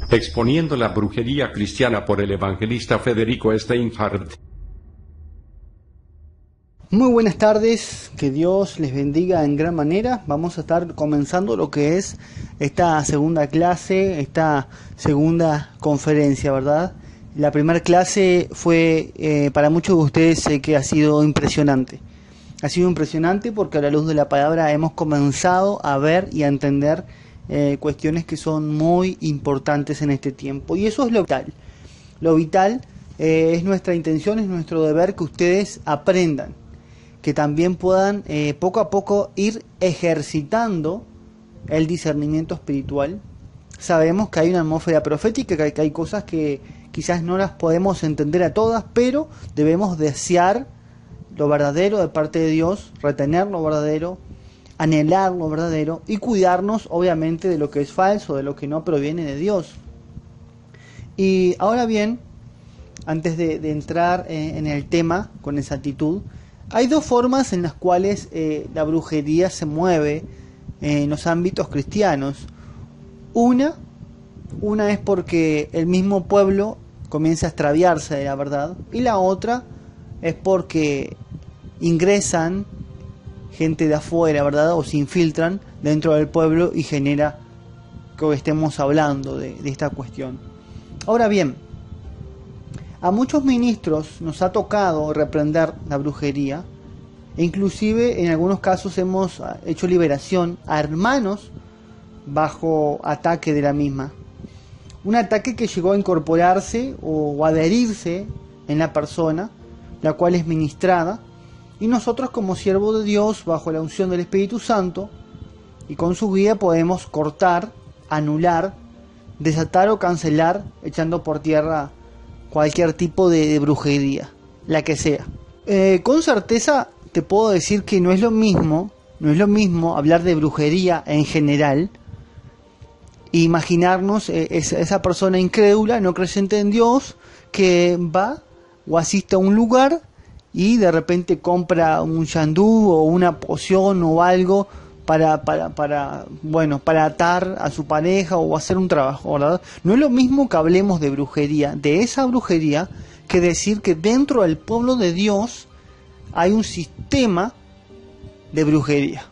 exponiendo la brujería cristiana por el evangelista Federico Steinhardt. Muy buenas tardes, que Dios les bendiga en gran manera. Vamos a estar comenzando lo que es esta segunda clase, esta segunda conferencia, ¿verdad? La primera clase fue, para muchos de ustedes sé que ha sido impresionante. Ha sido impresionante porque a la luz de la palabra hemos comenzado a ver y a entender cuestiones que son muy importantes en este tiempo. Y eso es lo vital. Lo vital es nuestra intención, es nuestro deber que ustedes aprendan, que también puedan poco a poco ir ejercitando el discernimiento espiritual. Sabemos que hay una atmósfera profética, que hay cosas que quizás no las podemos entender a todas, pero debemos desear lo verdadero de parte de Dios, retener lo verdadero, anhelar lo verdadero y cuidarnos obviamente de lo que es falso, de lo que no proviene de Dios. Y ahora bien, antes de entrar en el tema con exactitud, hay dos formas en las cuales la brujería se mueve en los ámbitos cristianos. Una es porque el mismo pueblo comienza a extraviarse de la verdad, y la otra es porque ingresan gente de afuera, ¿verdad? O se infiltran dentro del pueblo y genera que hoy estemos hablando de esta cuestión. Ahora bien, a muchos ministros nos ha tocado reprender la brujería, e inclusive en algunos casos hemos hecho liberación a hermanos bajo ataque de la misma. Un ataque que llegó a incorporarse o adherirse en la persona, la cual es ministrada, y nosotros como siervos de Dios, bajo la unción del Espíritu Santo, y con su guía podemos cortar, anular, desatar o cancelar, echando por tierra cualquier tipo de brujería, la que sea. Con certeza te puedo decir que no es lo mismo hablar de brujería en general, e imaginarnos esa persona incrédula, no creyente en Dios, que va o asiste a un lugar y de repente compra un yandú o una poción o algo para atar a su pareja o hacer un trabajo, ¿verdad? No es lo mismo que hablemos de brujería, de esa brujería, que decir que dentro del pueblo de Dios hay un sistema de brujería.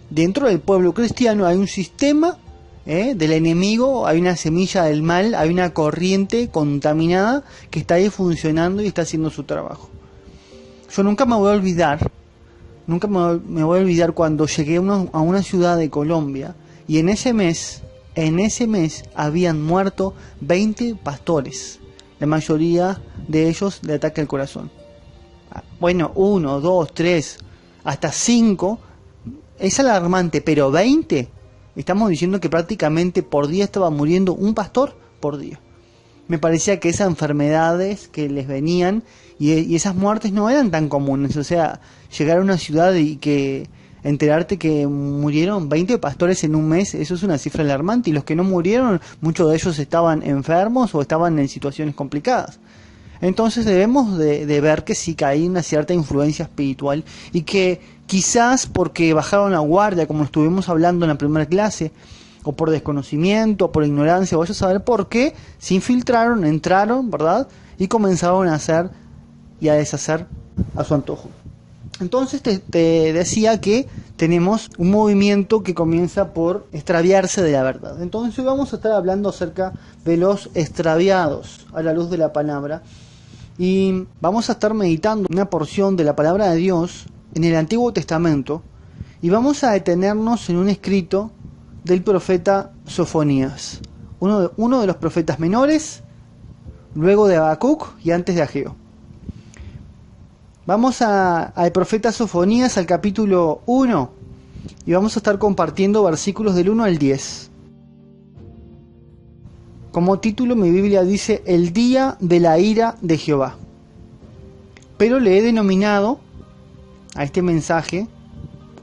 Dentro del pueblo cristiano hay un sistema del enemigo, hay una semilla del mal, hay una corriente contaminada que está ahí funcionando y está haciendo su trabajo. Yo nunca me voy a olvidar cuando llegué a una ciudad de Colombia y en ese mes habían muerto 20 pastores, la mayoría de ellos de ataque al corazón. Bueno, 1, 2, 3, hasta 5 es alarmante, pero 20, estamos diciendo que prácticamente por día estaba muriendo un pastor por día. Me parecía que esas enfermedades que les venían y esas muertes no eran tan comunes. O sea, llegar a una ciudad y que enterarte que murieron 20 pastores en un mes, eso es una cifra alarmante. Y los que no murieron, muchos de ellos estaban enfermos o estaban en situaciones complicadas. Entonces debemos de ver que sí, que hay una cierta influencia espiritual y que quizás porque bajaron la guardia, como estuvimos hablando en la primera clase, o por desconocimiento, o por ignorancia, vaya a saber por qué, se infiltraron, entraron, ¿verdad? Y comenzaron a hacer y a deshacer a su antojo. Entonces te decía que tenemos un movimiento que comienza por extraviarse de la verdad. Entonces hoy vamos a estar hablando acerca de los extraviados a la luz de la palabra. Y vamos a estar meditando una porción de la palabra de Dios en el Antiguo Testamento. Y vamos a detenernos en un escrito del profeta Sofonías, uno de los profetas menores, luego de Habacuc y antes de Ageo. Vamos al profeta Sofonías, al capítulo 1, y vamos a estar compartiendo versículos del 1 al 10. Como título mi Biblia dice, el día de la ira de Jehová. Pero le he denominado a este mensaje,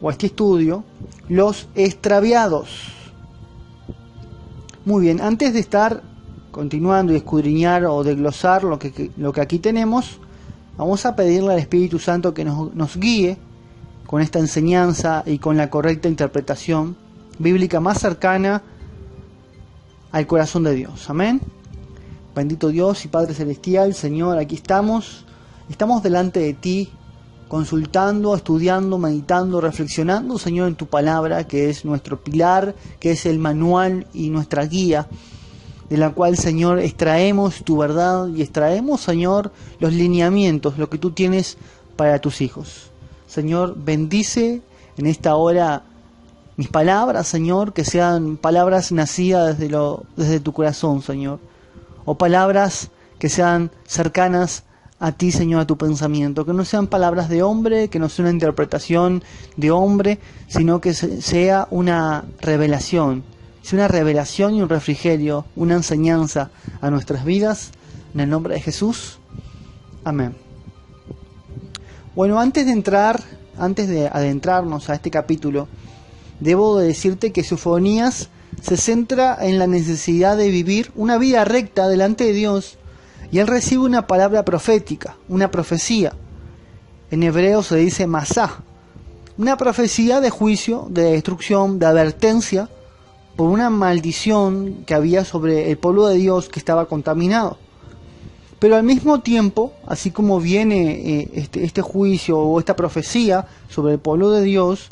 o a este estudio, los extraviados. Muy bien, antes de estar continuando y escudriñar o desglosar lo que aquí tenemos, vamos a pedirle al Espíritu Santo que nos guíe con esta enseñanza y con la correcta interpretación bíblica más cercana al corazón de Dios. Amén. Bendito Dios y Padre Celestial, Señor, aquí estamos delante de ti, consultando, estudiando, meditando, reflexionando, Señor, en tu palabra, que es nuestro pilar, que es el manual y nuestra guía, de la cual, Señor, extraemos tu verdad y extraemos, Señor, los lineamientos, lo que tú tienes para tus hijos. Señor, bendice en esta hora mis palabras, Señor, que sean palabras nacidas desde tu corazón, Señor, o palabras que sean cercanas a ti, Señor, a tu pensamiento, que no sean palabras de hombre, que no sea una interpretación de hombre, sino que sea una revelación, sea una revelación y un refrigerio, una enseñanza a nuestras vidas, en el nombre de Jesús. Amén. Bueno, antes de adentrarnos a este capítulo, debo decirte que Sofonías se centra en la necesidad de vivir una vida recta delante de Dios, y él recibe una palabra profética, una profecía. En hebreo se dice masá, una profecía de juicio, de destrucción, de advertencia por una maldición que había sobre el pueblo de Dios que estaba contaminado. Pero al mismo tiempo, así como viene este juicio o esta profecía sobre el pueblo de Dios,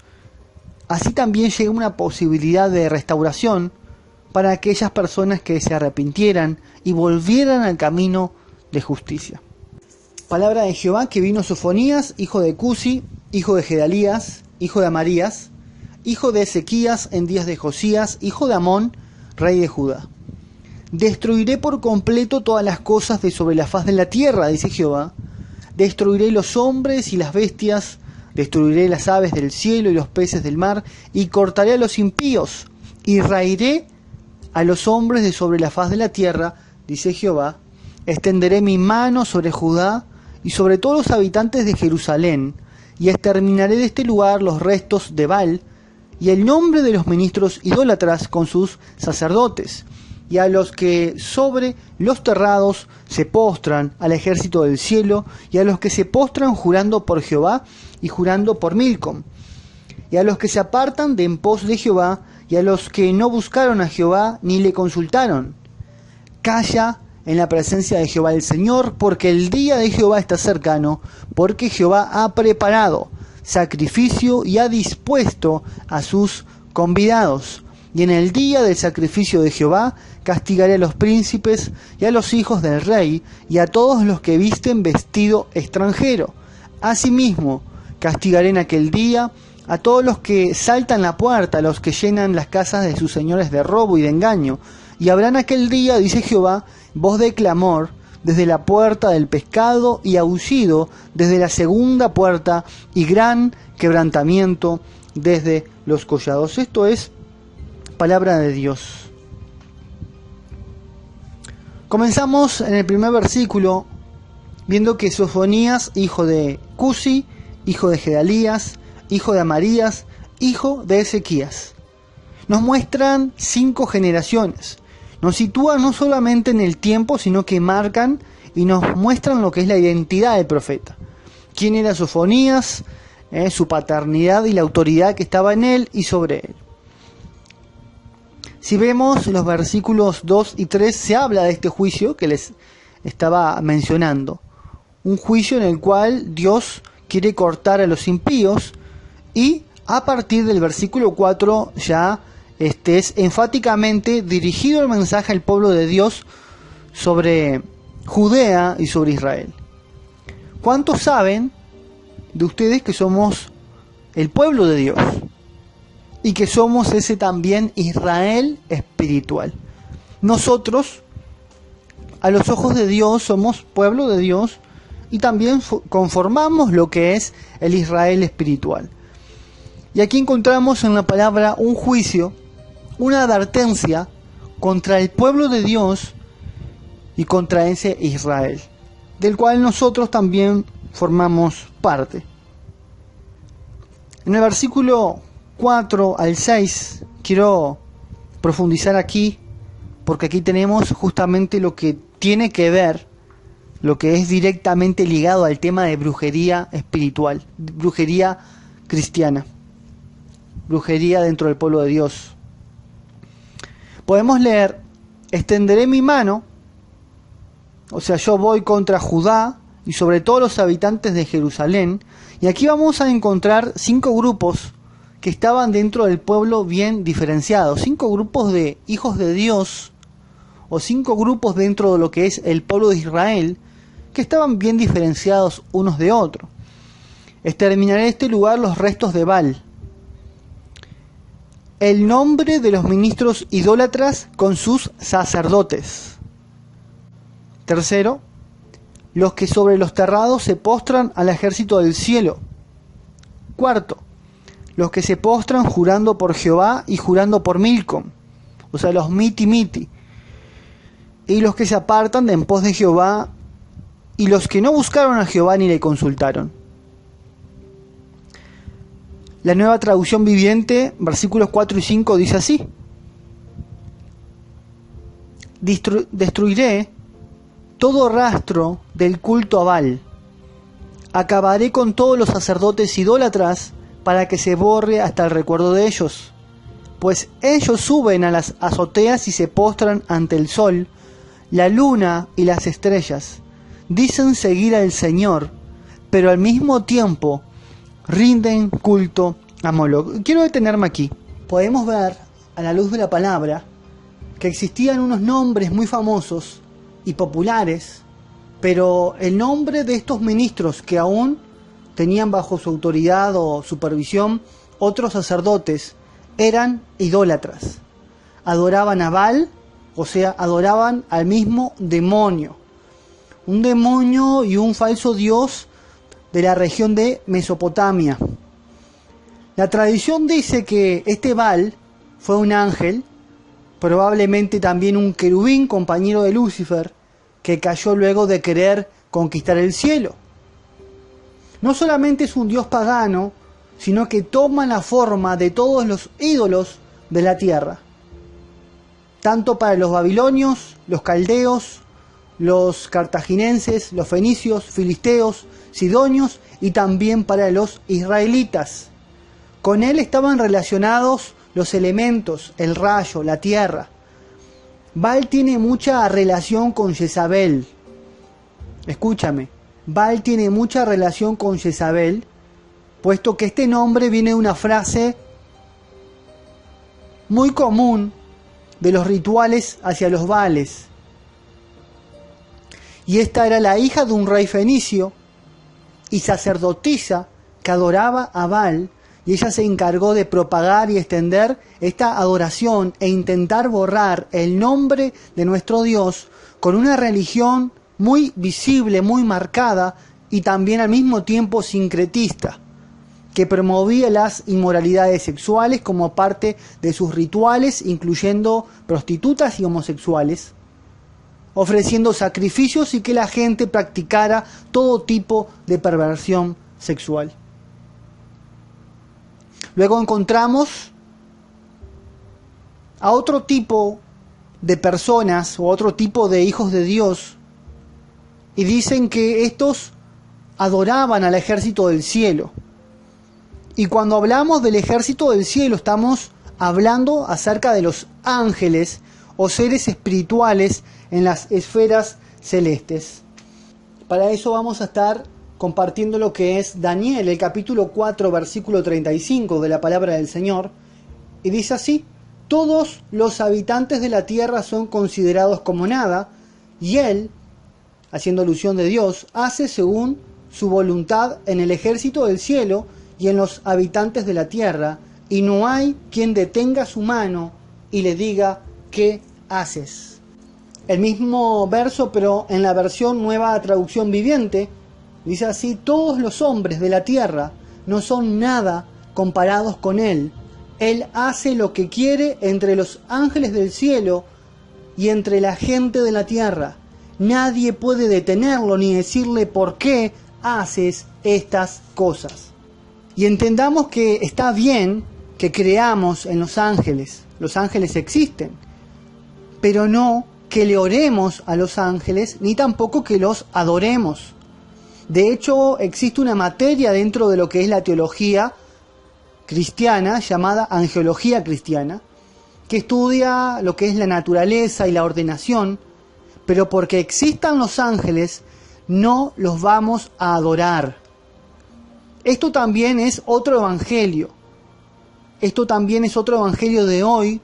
así también llega una posibilidad de restauración para aquellas personas que se arrepintieran y volvieran al camino de justicia. Palabra de Jehová que vino Sofonías, hijo de Cusi, hijo de Gedalías, hijo de Amarías, hijo de Ezequías en días de Josías, hijo de Amón, rey de Judá. Destruiré por completo todas las cosas de sobre la faz de la tierra, dice Jehová. Destruiré los hombres y las bestias, destruiré las aves del cielo y los peces del mar, y cortaré a los impíos, y raeré a los hombres de sobre la faz de la tierra, dice Jehová. Extenderé mi mano sobre Judá y sobre todos los habitantes de Jerusalén, y exterminaré de este lugar los restos de Baal, y el nombre de los ministros idólatras con sus sacerdotes, y a los que sobre los terrados se postran al ejército del cielo, y a los que se postran jurando por Jehová y jurando por Milcom, y a los que se apartan de en pos de Jehová, y a los que no buscaron a Jehová ni le consultaron. Calla en la presencia de Jehová el Señor, porque el día de Jehová está cercano, porque Jehová ha preparado sacrificio y ha dispuesto a sus convidados. Y en el día del sacrificio de Jehová castigaré a los príncipes y a los hijos del rey y a todos los que visten vestido extranjero. Asimismo, castigaré en aquel día a todos los que saltan la puerta, a los que llenan las casas de sus señores de robo y de engaño. Y habrá en aquel día, dice Jehová, voz de clamor desde la puerta del pescado y aullido desde la segunda puerta y gran quebrantamiento desde los collados. Esto es palabra de Dios. Comenzamos en el primer versículo viendo que Sofonías, hijo de Cusi, hijo de Gedalías, hijo de Amarías, hijo de Ezequías. Nos muestran 5 generaciones. Nos sitúan no solamente en el tiempo, sino que marcan y nos muestran lo que es la identidad del profeta. Quién era Sofonías, su paternidad y la autoridad que estaba en él y sobre él. Si vemos los versículos 2 y 3, se habla de este juicio que les estaba mencionando. Un juicio en el cual Dios quiere cortar a los impíos, y a partir del versículo 4 ya es enfáticamente dirigido el mensaje al pueblo de Dios sobre Judea y sobre Israel. ¿Cuántos saben de ustedes que somos el pueblo de Dios y que somos ese también Israel espiritual? Nosotros, a los ojos de Dios, somos pueblo de Dios y también conformamos lo que es el Israel espiritual. Y aquí encontramos en la palabra un juicio, una advertencia contra el pueblo de Dios y contra ese Israel, del cual nosotros también formamos parte. En el versículo 4 al 6 quiero profundizar aquí, porque aquí tenemos justamente lo que tiene que ver, lo que es directamente ligado al tema de brujería espiritual, brujería cristiana, brujería dentro del pueblo de Dios. Podemos leer extenderé mi mano, o sea, yo voy contra Judá y sobre todos los habitantes de Jerusalén, y aquí vamos a encontrar 5 grupos que estaban dentro del pueblo bien diferenciados, 5 grupos de hijos de Dios, o 5 grupos dentro de lo que es el pueblo de Israel, que estaban bien diferenciados unos de otros. Exterminaré en este lugar los restos de Baal. El nombre de los ministros idólatras con sus sacerdotes. Tercero, los que sobre los terrados se postran al ejército del cielo. Cuarto, los que se postran jurando por Jehová y jurando por Milcom, o sea, los miti. Y los que se apartan de en pos de Jehová, y los que no buscaron a Jehová ni le consultaron. La Nueva Traducción Viviente, versículos 4 y 5, dice así: destruiré todo rastro del culto a Baal. Acabaré con todos los sacerdotes idólatras para que se borre hasta el recuerdo de ellos. Pues ellos suben a las azoteas y se postran ante el sol, la luna y las estrellas. Dicen seguir al Señor, pero al mismo tiempo rinden culto a Moloc. Quiero detenerme aquí. Podemos ver, a la luz de la palabra, que existían unos nombres muy famosos y populares, pero el nombre de estos ministros que aún tenían bajo su autoridad o supervisión otros sacerdotes eran idólatras. Adoraban a Baal, o sea, adoraban al mismo demonio. Un demonio y un falso dios de la región de Mesopotamia. La tradición dice que este Baal fue un ángel, probablemente también un querubín compañero de Lucifer, que cayó luego de querer conquistar el cielo. No solamente es un dios pagano, sino que toma la forma de todos los ídolos de la tierra. Tanto para los babilonios, los caldeos, los cartaginenses, los fenicios, filisteos, sidonios y también para los israelitas. Con él estaban relacionados los elementos, el rayo, la tierra. Baal tiene mucha relación con Jezabel. Escúchame, Baal tiene mucha relación con Jezabel, puesto que este nombre viene de una frase muy común de los rituales hacia los Baales. Y esta era la hija de un rey fenicio y sacerdotisa que adoraba a Baal, y ella se encargó de propagar y extender esta adoración e intentar borrar el nombre de nuestro Dios con una religión muy visible, muy marcada y también al mismo tiempo sincretista, que promovía las inmoralidades sexuales como parte de sus rituales, incluyendo prostitutas y homosexuales, ofreciendo sacrificios y que la gente practicara todo tipo de perversión sexual. Luego encontramos a otro tipo de personas o otro tipo de hijos de Dios, y dicen que estos adoraban al ejército del cielo. Y cuando hablamos del ejército del cielo estamos hablando acerca de los ángeles o seres espirituales en las esferas celestes. Para eso vamos a estar compartiendo lo que es Daniel, el capítulo 4, versículo 35 de la palabra del Señor, y dice así: todos los habitantes de la tierra son considerados como nada, y Él, haciendo alusión de Dios, hace según su voluntad en el ejército del cielo y en los habitantes de la tierra, y no hay quien detenga su mano y le diga: ¿qué haces? El mismo verso, pero en la versión Nueva Traducción Viviente, dice así: todos los hombres de la tierra no son nada comparados con Él. Él hace lo que quiere entre los ángeles del cielo y entre la gente de la tierra. Nadie puede detenerlo ni decirle por qué haces estas cosas. Y entendamos que está bien que creamos en los ángeles. Los ángeles existen, pero no que le oremos a los ángeles, ni tampoco que los adoremos. De hecho, existe una materia dentro de lo que es la teología cristiana llamada angelología cristiana, que estudia lo que es la naturaleza y la ordenación, pero porque existan los ángeles, no los vamos a adorar. Esto también es otro evangelio. Esto también es otro evangelio de hoy,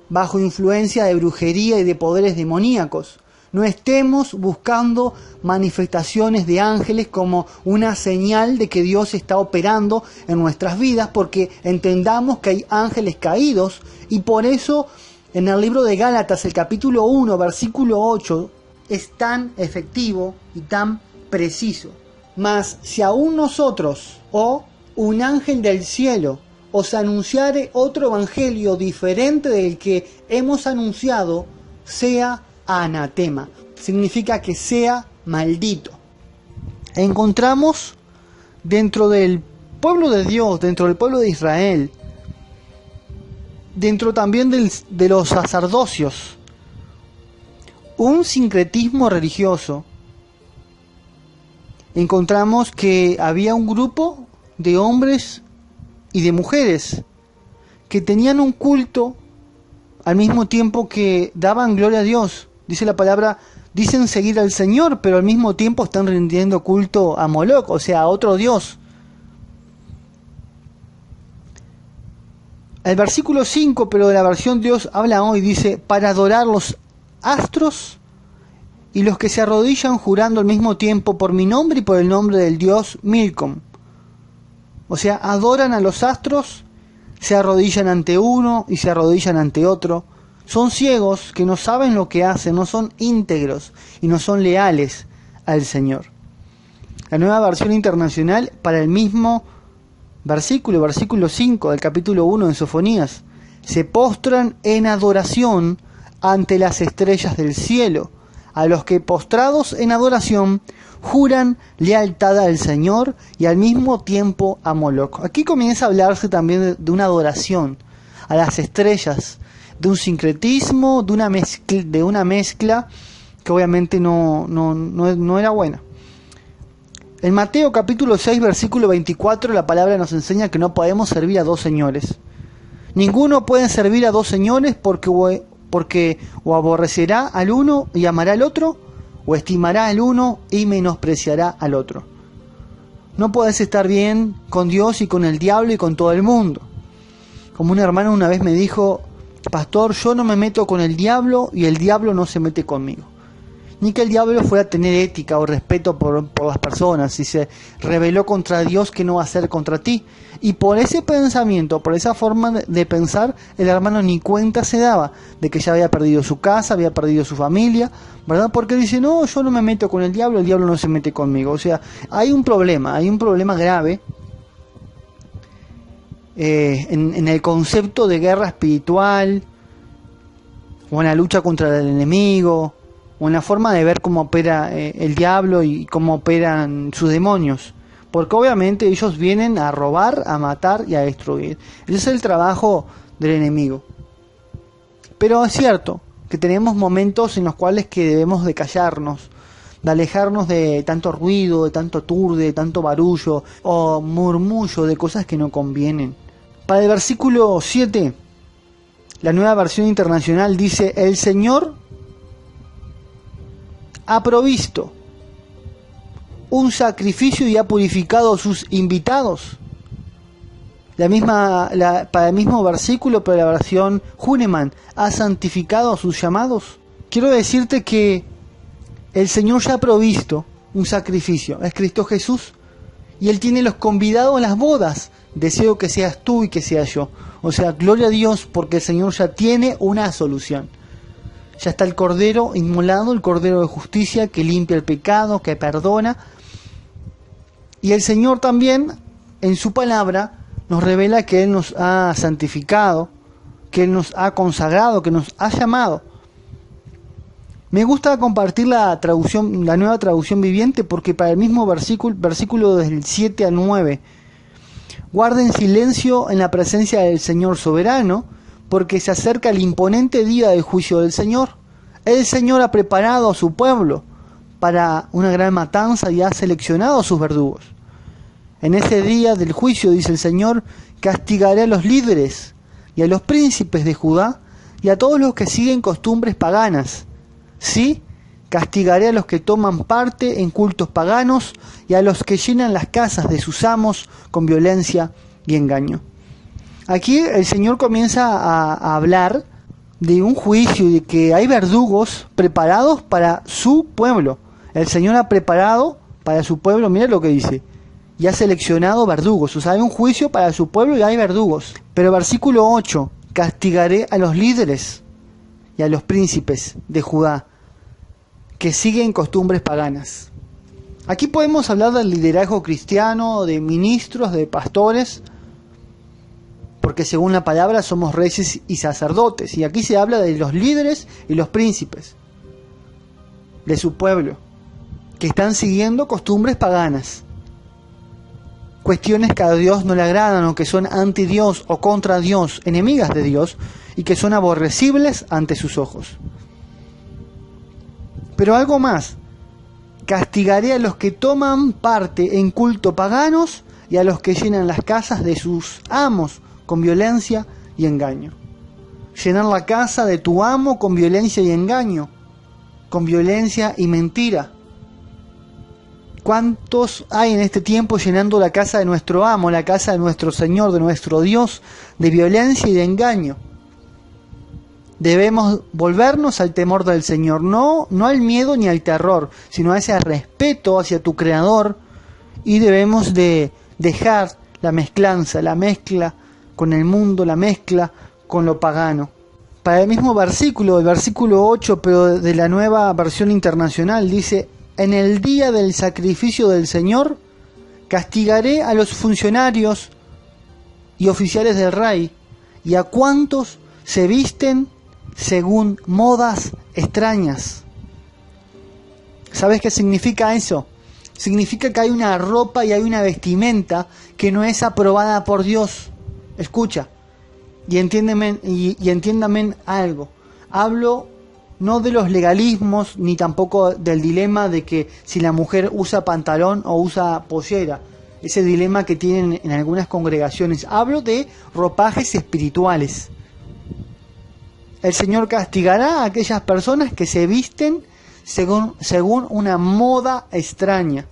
bajo influencia de brujería y de poderes demoníacos. No estemos buscando manifestaciones de ángeles como una señal de que Dios está operando en nuestras vidas, porque entendamos que hay ángeles caídos, y por eso en el libro de Gálatas, el capítulo 1, versículo 8, es tan efectivo y tan preciso. Mas si aún nosotros, o un ángel del cielo, os anunciare otro evangelio diferente del que hemos anunciado, sea anatema. Significa que sea maldito. Encontramos dentro del pueblo de Dios, dentro del pueblo de Israel, dentro también de los sacerdocios, un sincretismo religioso. Encontramos que había un grupo de hombres y de mujeres que tenían un culto al mismo tiempo que daban gloria a Dios. Dice la palabra, dicen seguir al Señor, pero al mismo tiempo están rindiendo culto a Moloc, o sea, a otro Dios. El versículo 5, pero de la versión Dios habla hoy, dice, para adorar los astros y los que se arrodillan jurando al mismo tiempo por mi nombre y por el nombre del Dios Milcom. O sea, adoran a los astros, se arrodillan ante uno y se arrodillan ante otro. Son ciegos que no saben lo que hacen, no son íntegros y no son leales al Señor. La Nueva Versión Internacional para el mismo versículo 5 del capítulo 1 de Sofonías. Se postran en adoración ante las estrellas del cielo, a los que postrados en adoración juran lealtad al Señor y al mismo tiempo a Moloc. Aquí comienza a hablarse también de una adoración a las estrellas, de un sincretismo, de una mezcla que obviamente no era buena. En Mateo capítulo 6 versículo 24 la palabra nos enseña que no podemos servir a dos señores. Ninguno puede servir a dos señores porque o aborrecerá al uno y amará al otro, o estimará al uno y menospreciará al otro. No podés estar bien con Dios y con el diablo y con todo el mundo. Como un hermano una vez me dijo, pastor, yo no me meto con el diablo y el diablo no se mete conmigo. Ni que el diablo fuera a tener ética o respeto por las personas. Si se rebeló contra Dios, ¿qué no va a hacer contra ti? Y por ese pensamiento, por esa forma de pensar, el hermano ni cuenta se daba de que ya había perdido su casa, había perdido su familia, ¿verdad? Porque dice, no, yo no me meto con el diablo no se mete conmigo. O sea, hay un problema grave en el concepto de guerra espiritual, o en la lucha contra el enemigo, o en la forma de ver cómo opera el diablo y cómo operan sus demonios. Porque obviamente ellos vienen a robar, a matar y a destruir. Ese es el trabajo del enemigo. Pero es cierto que tenemos momentos en los cuales que debemos de callarnos, de alejarnos de tanto ruido, de tanto turde, de tanto barullo o murmullo de cosas que no convienen. Para el versículo 7, la Nueva Versión Internacional dice, el Señor ha provisto un sacrificio y ha purificado a sus invitados. Para el mismo versículo, pero la versión Huneman, ha santificado a sus llamados. Quiero decirte que el Señor ya ha provisto un sacrificio, es Cristo Jesús, y Él tiene los convidados a las bodas. Deseo que seas tú y que sea yo. O sea, gloria a Dios, porque el Señor ya tiene una solución. Ya está el Cordero inmolado, el Cordero de justicia que limpia el pecado, que perdona. Y el Señor también, en su palabra, nos revela que Él nos ha santificado, que Él nos ha consagrado, que nos ha llamado. Me gusta compartir la Nueva Traducción Viviente, porque para el mismo versículo del 7 al 9, guarden silencio en la presencia del Señor soberano, porque se acerca el imponente día del juicio del Señor. El Señor ha preparado a su pueblo para una gran matanza y ha seleccionado a sus verdugos. En ese día del juicio, dice el Señor, castigaré a los líderes y a los príncipes de Judá y a todos los que siguen costumbres paganas. Sí, castigaré a los que toman parte en cultos paganos y a los que llenan las casas de sus amos con violencia y engaño. Aquí el Señor comienza a hablar de un juicio y de que hay verdugos preparados para su pueblo. El Señor ha preparado para su pueblo, mira lo que dice, y ha seleccionado verdugos. O sea, hay un juicio para su pueblo y hay verdugos. Pero versículo 8, castigaré a los líderes y a los príncipes de Judá que siguen costumbres paganas. Aquí podemos hablar del liderazgo cristiano, de ministros, de pastores, porque según la palabra somos reyes y sacerdotes. Y aquí se habla de los líderes y los príncipes de su pueblo, que están siguiendo costumbres paganas, cuestiones que a Dios no le agradan o que son anti Dios o contra Dios, enemigas de Dios, y que son aborrecibles ante sus ojos. Pero algo más, castigaré a los que toman parte en culto paganos y a los que llenan las casas de sus amos con violencia y engaño. Llenar la casa de tu amo con violencia y engaño, con violencia y mentira. ¿Cuántos hay en este tiempo llenando la casa de nuestro amo, la casa de nuestro Señor, de nuestro Dios, de violencia y de engaño? Debemos volvernos al temor del Señor, no al miedo ni al terror, sino a ese respeto hacia tu Creador, y debemos de dejar la mezclanza, la mezcla con el mundo, la mezcla con lo pagano. Para el mismo versículo, el versículo 8, pero de la Nueva Versión Internacional, dice: en el día del sacrificio del Señor, castigaré a los funcionarios y oficiales del rey, y a cuantos se visten según modas extrañas. ¿Sabes qué significa eso? Significa que hay una ropa y hay una vestimenta que no es aprobada por Dios. Escucha, y entiéndame algo. Hablo no de los legalismos, ni tampoco del dilema de que si la mujer usa pantalón o usa pollera, ese dilema que tienen en algunas congregaciones. Hablo de ropajes espirituales. El Señor castigará a aquellas personas que se visten según una moda extraña.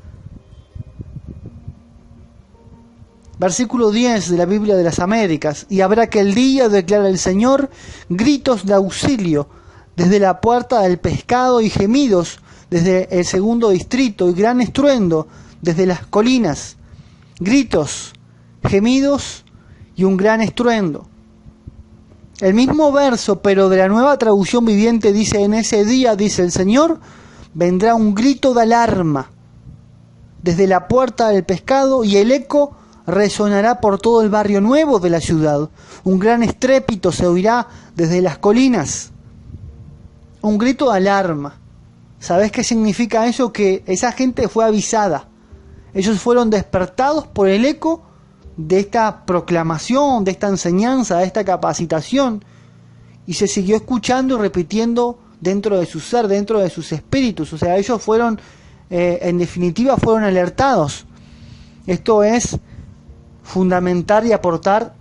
Versículo 10 de la Biblia de las Américas: y habrá aquel día, declara el Señor, gritos de auxilio desde la puerta del pescado y gemidos desde el segundo distrito y gran estruendo desde las colinas. Gritos, gemidos y un gran estruendo. El mismo verso, pero de la Nueva Traducción Viviente, dice: en ese día, dice el Señor, vendrá un grito de alarma desde la puerta del pescado y el eco resonará por todo el barrio nuevo de la ciudad. Un gran estrépito se oirá desde las colinas. Un grito de alarma. ¿Sabes qué significa eso? Que esa gente fue avisada. Ellos fueron despertados por el eco de esta proclamación, de esta enseñanza, de esta capacitación, y se siguió escuchando y repitiendo dentro de su ser, dentro de sus espíritus. O sea, ellos fueron, en definitiva, fueron alertados. Esto es fundamental y aportar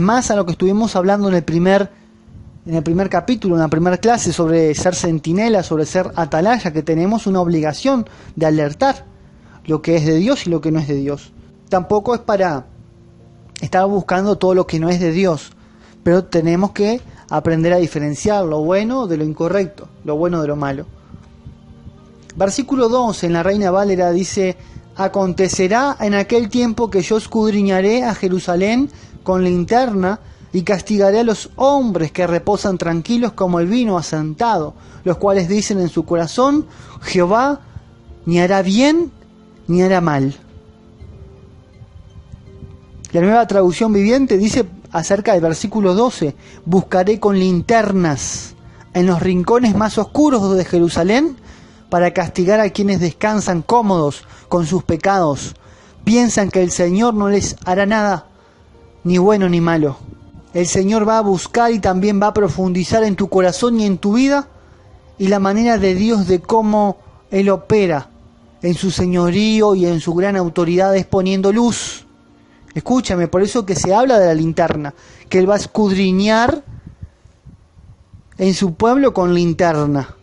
más a lo que estuvimos hablando en el primer capítulo, en la primera clase, sobre ser centinela, sobre ser atalaya, que tenemos una obligación de alertar lo que es de Dios y lo que no es de Dios. Tampoco es para estar buscando todo lo que no es de Dios, pero tenemos que aprender a diferenciar lo bueno de lo incorrecto, lo bueno de lo malo. Versículo 2 en la Reina Valera dice: acontecerá en aquel tiempo que yo escudriñaré a Jerusalén con linterna y castigaré a los hombres que reposan tranquilos como el vino asentado, los cuales dicen en su corazón: Jehová ni hará bien ni hará mal. La Nueva Traducción Viviente dice acerca del versículo 12: buscaré con linternas en los rincones más oscuros de Jerusalén para castigar a quienes descansan cómodos con sus pecados. Piensan que el Señor no les hará nada, ni bueno ni malo. El Señor va a buscar y también va a profundizar en tu corazón y en tu vida, y la manera de Dios de cómo Él opera en su señorío y en su gran autoridad es poniendo luz. Escúchame, por eso que se habla de la linterna, que Él va a escudriñar en su pueblo con linterna.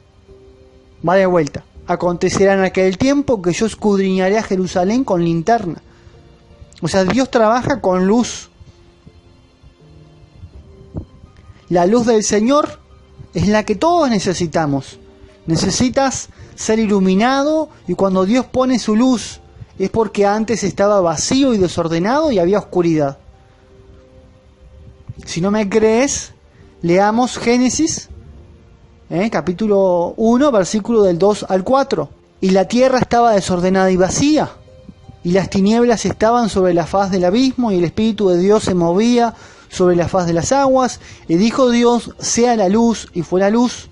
Va de vuelta. Acontecerá en aquel tiempo que yo escudriñaré a Jerusalén con linterna. O sea, Dios trabaja con luz. La luz del Señor es la que todos necesitamos. Necesitas ser iluminado, y cuando Dios pone su luz es porque antes estaba vacío y desordenado y había oscuridad. Si no me crees, leamos Génesis, capítulo 1, versículo del 2 al 4. Y la tierra estaba desordenada y vacía, y las tinieblas estaban sobre la faz del abismo, y el Espíritu de Dios se movía sobre la faz de las aguas. Y dijo Dios: sea la luz, y fue la luz.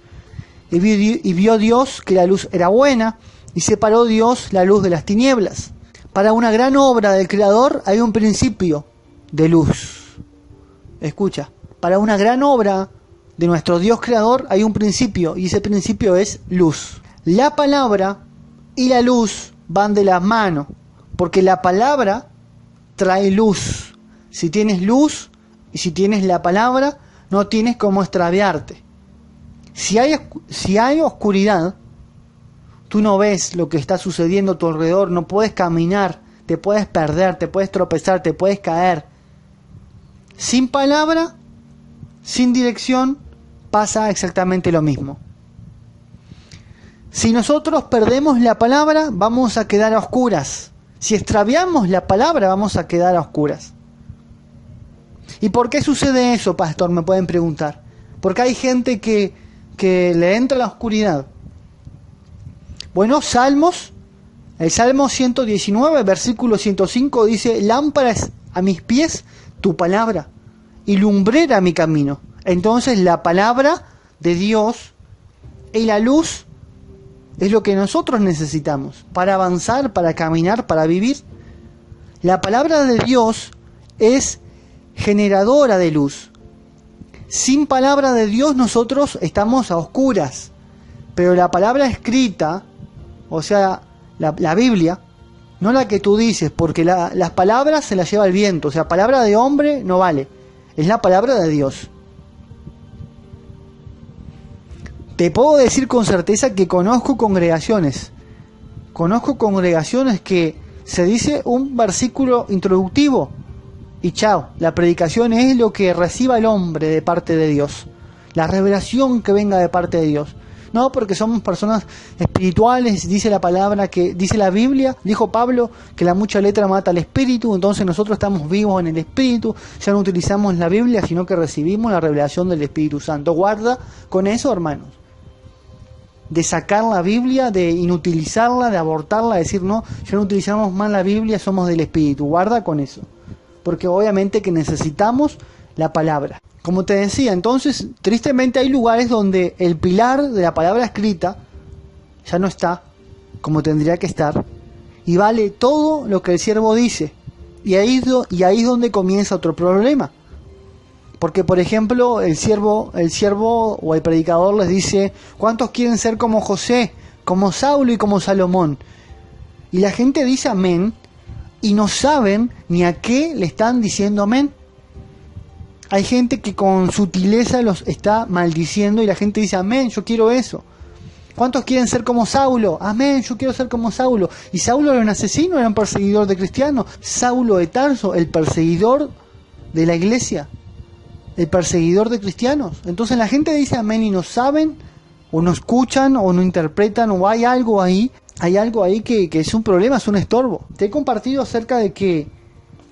Y vio Dios que la luz era buena, y separó Dios la luz de las tinieblas. Para una gran obra del Creador hay un principio de luz. Escucha, para una gran obra de nuestro Dios Creador hay un principio, y ese principio es luz. La palabra y la luz van de la mano, porque la palabra trae luz. Si tienes luz y si tienes la palabra, no tienes cómo extraviarte. Si hay oscuridad, tú no ves lo que está sucediendo a tu alrededor, no puedes caminar, te puedes perder, te puedes tropezar, te puedes caer. Sin palabra, sin dirección, pasa exactamente lo mismo. Si nosotros perdemos la palabra, vamos a quedar a oscuras. Si extraviamos la palabra, vamos a quedar a oscuras. ¿Y por qué sucede eso, pastor? Me pueden preguntar. Porque hay gente que le entra la oscuridad. Bueno, Salmos, el Salmo 119, versículo 105 dice: lámpara es a mis pies tu palabra y lumbrera mi camino. Entonces la palabra de Dios y la luz es lo que nosotros necesitamos para avanzar, para caminar, para vivir. La palabra de Dios es generadora de luz. Sin palabra de Dios nosotros estamos a oscuras, pero la palabra escrita, o sea, la Biblia, no la que tú dices, porque las palabras se las lleva el viento, o sea, palabra de hombre no vale, es la palabra de Dios. Te puedo decir con certeza que conozco congregaciones que se dice un versículo introductivo y chao, la predicación es lo que reciba el hombre de parte de Dios, la revelación que venga de parte de Dios. No, porque somos personas espirituales, dice la palabra, que dice la Biblia, dijo Pablo, que la mucha letra mata al espíritu, entonces nosotros estamos vivos en el espíritu, ya no utilizamos la Biblia, sino que recibimos la revelación del Espíritu Santo. Guarda con eso, hermanos, de sacar la Biblia, de inutilizarla, de abortarla, de decir no, ya no utilizamos más la Biblia, somos del espíritu. Guarda con eso, porque obviamente que necesitamos la palabra. Como te decía, entonces, tristemente hay lugares donde el pilar de la palabra escrita ya no está como tendría que estar, y vale todo lo que el siervo dice. Y ahí es donde comienza otro problema. Porque, por ejemplo, el siervo o el predicador les dice: ¿cuántos quieren ser como José, como Saulo y como Salomón? Y la gente dice amén, y no saben ni a qué le están diciendo amén. Hay gente que con sutileza los está maldiciendo y la gente dice amén, yo quiero eso. ¿Cuántos quieren ser como Saulo? Amén, yo quiero ser como Saulo. Y Saulo era un asesino, era un perseguidor de cristianos. Saulo de Tarso, el perseguidor de la iglesia, el perseguidor de cristianos. Entonces la gente dice amén y no saben, o no escuchan, o no interpretan, o hay algo ahí que es un problema, es un estorbo. Te he compartido acerca de que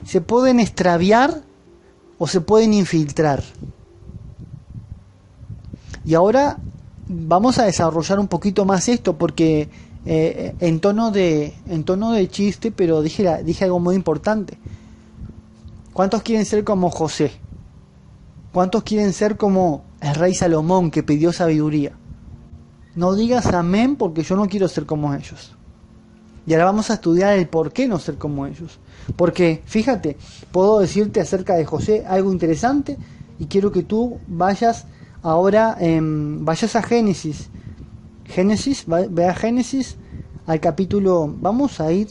se pueden extraviar o se pueden infiltrar. Y ahora vamos a desarrollar un poquito más esto, porque en tono de chiste, pero dije algo muy importante. ¿Cuántos quieren ser como José? ¿Cuántos quieren ser como el rey Salomón, que pidió sabiduría? No digas amén, porque yo no quiero ser como ellos. Y ahora vamos a estudiar el por qué no ser como ellos. Porque, fíjate, puedo decirte acerca de José algo interesante, y quiero que tú vayas ahora, vayas a Génesis. Ve a Génesis, al capítulo, vamos a ir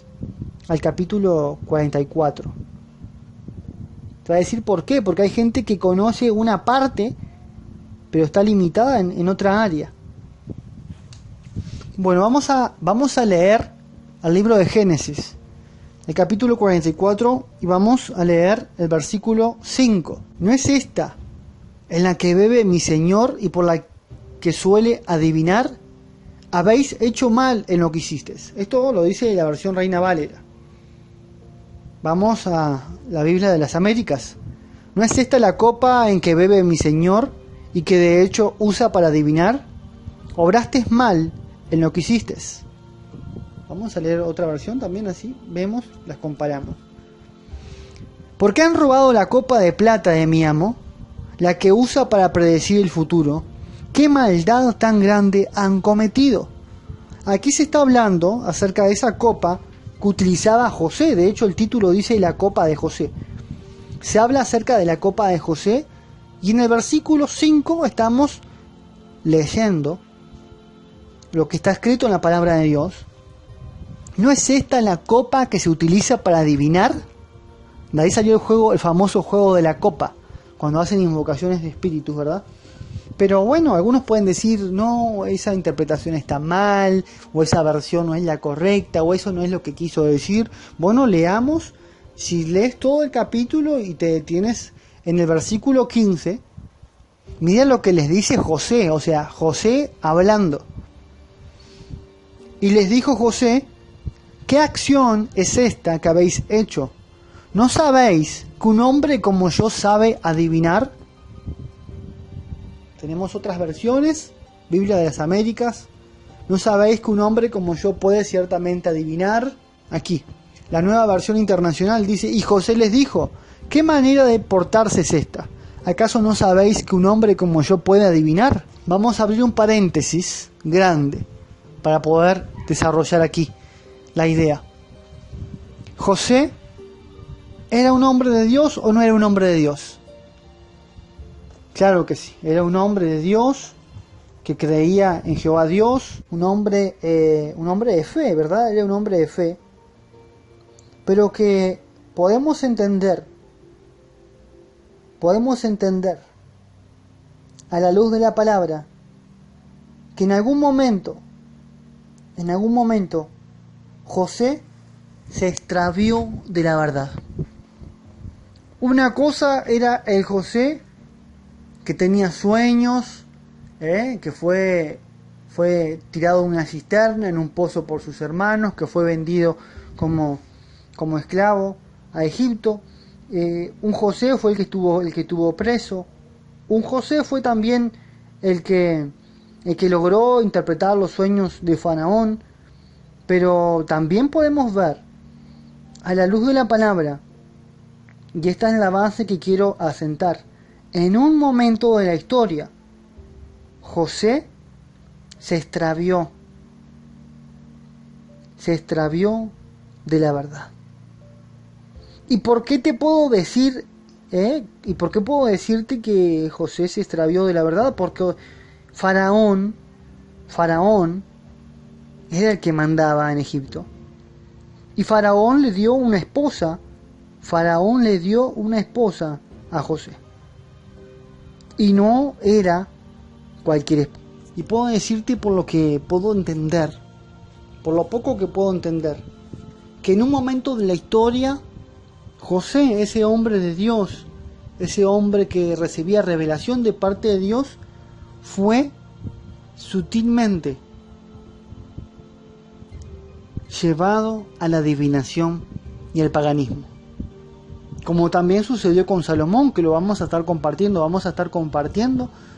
al capítulo 44. Te voy a decir por qué, porque hay gente que conoce una parte, pero está limitada en otra área. Bueno, vamos a leer el libro de Génesis, el capítulo 44, y vamos a leer el versículo 5. ¿No es esta en la que bebe mi Señor y por la que suele adivinar? Habéis hecho mal en lo que hicisteis. Esto lo dice la versión Reina Valera. Vamos a la Biblia de las Américas. ¿No es esta la copa en que bebe mi Señor y que de hecho usa para adivinar? Obraste mal en lo que hicisteis. Vamos a leer otra versión también, así vemos, las comparamos. ¿Por qué han robado la copa de plata de mi amo, la que usa para predecir el futuro? ¿Qué maldad tan grande han cometido? Aquí se está hablando acerca de esa copa que utilizaba José. De hecho, el título dice la copa de José. Se habla acerca de la copa de José, y en el versículo 5 estamos leyendo lo que está escrito en la palabra de Dios. ¿No es esta la copa que se utiliza para adivinar? De ahí salió el famoso juego de la copa, cuando hacen invocaciones de espíritus, ¿verdad? Pero bueno, algunos pueden decir, no, esa interpretación está mal, o esa versión no es la correcta, o eso no es lo que quiso decir. Bueno, leamos. Si lees todo el capítulo y te detienes en el versículo 15, mira lo que les dice José, o sea, José hablando. Y les dijo José: ¿qué acción es esta que habéis hecho? ¿No sabéis que un hombre como yo sabe adivinar? Tenemos otras versiones, Biblia de las Américas. ¿No sabéis que un hombre como yo puede ciertamente adivinar? Aquí, la Nueva Versión Internacional dice: y José les dijo: ¿qué manera de portarse es esta? ¿Acaso no sabéis que un hombre como yo puede adivinar? Vamos a abrir un paréntesis grande para poder desarrollar aquí la idea. ¿José era un hombre de Dios o no era un hombre de Dios? Claro que sí, era un hombre de Dios que creía en Jehová Dios, un hombre de fe, ¿verdad? Era un hombre de fe, pero que podemos entender a la luz de la palabra que en algún momento José se extravió de la verdad. Una cosa era el José que tenía sueños, que fue tirado en una cisterna, en un pozo por sus hermanos, que fue vendido como esclavo a Egipto. Un José fue el que estuvo preso. Un José fue también el que logró interpretar los sueños de Faraón. Pero también podemos ver, a la luz de la palabra, y esta es la base que quiero asentar, en un momento de la historia, José se extravió de la verdad. ¿Y por qué te puedo decir, y por qué puedo decirte que José se extravió de la verdad? Porque Faraón era el que mandaba en Egipto. Y Faraón le dio una esposa a José. Y no era cualquier esposa. Y puedo decirte por lo que puedo entender, por lo poco que puedo entender, que en un momento de la historia, José, ese hombre de Dios, ese hombre que recibía revelación de parte de Dios, fue sutilmente llevado a la adivinación y al paganismo. Como también sucedió con Salomón, que lo vamos a estar compartiendo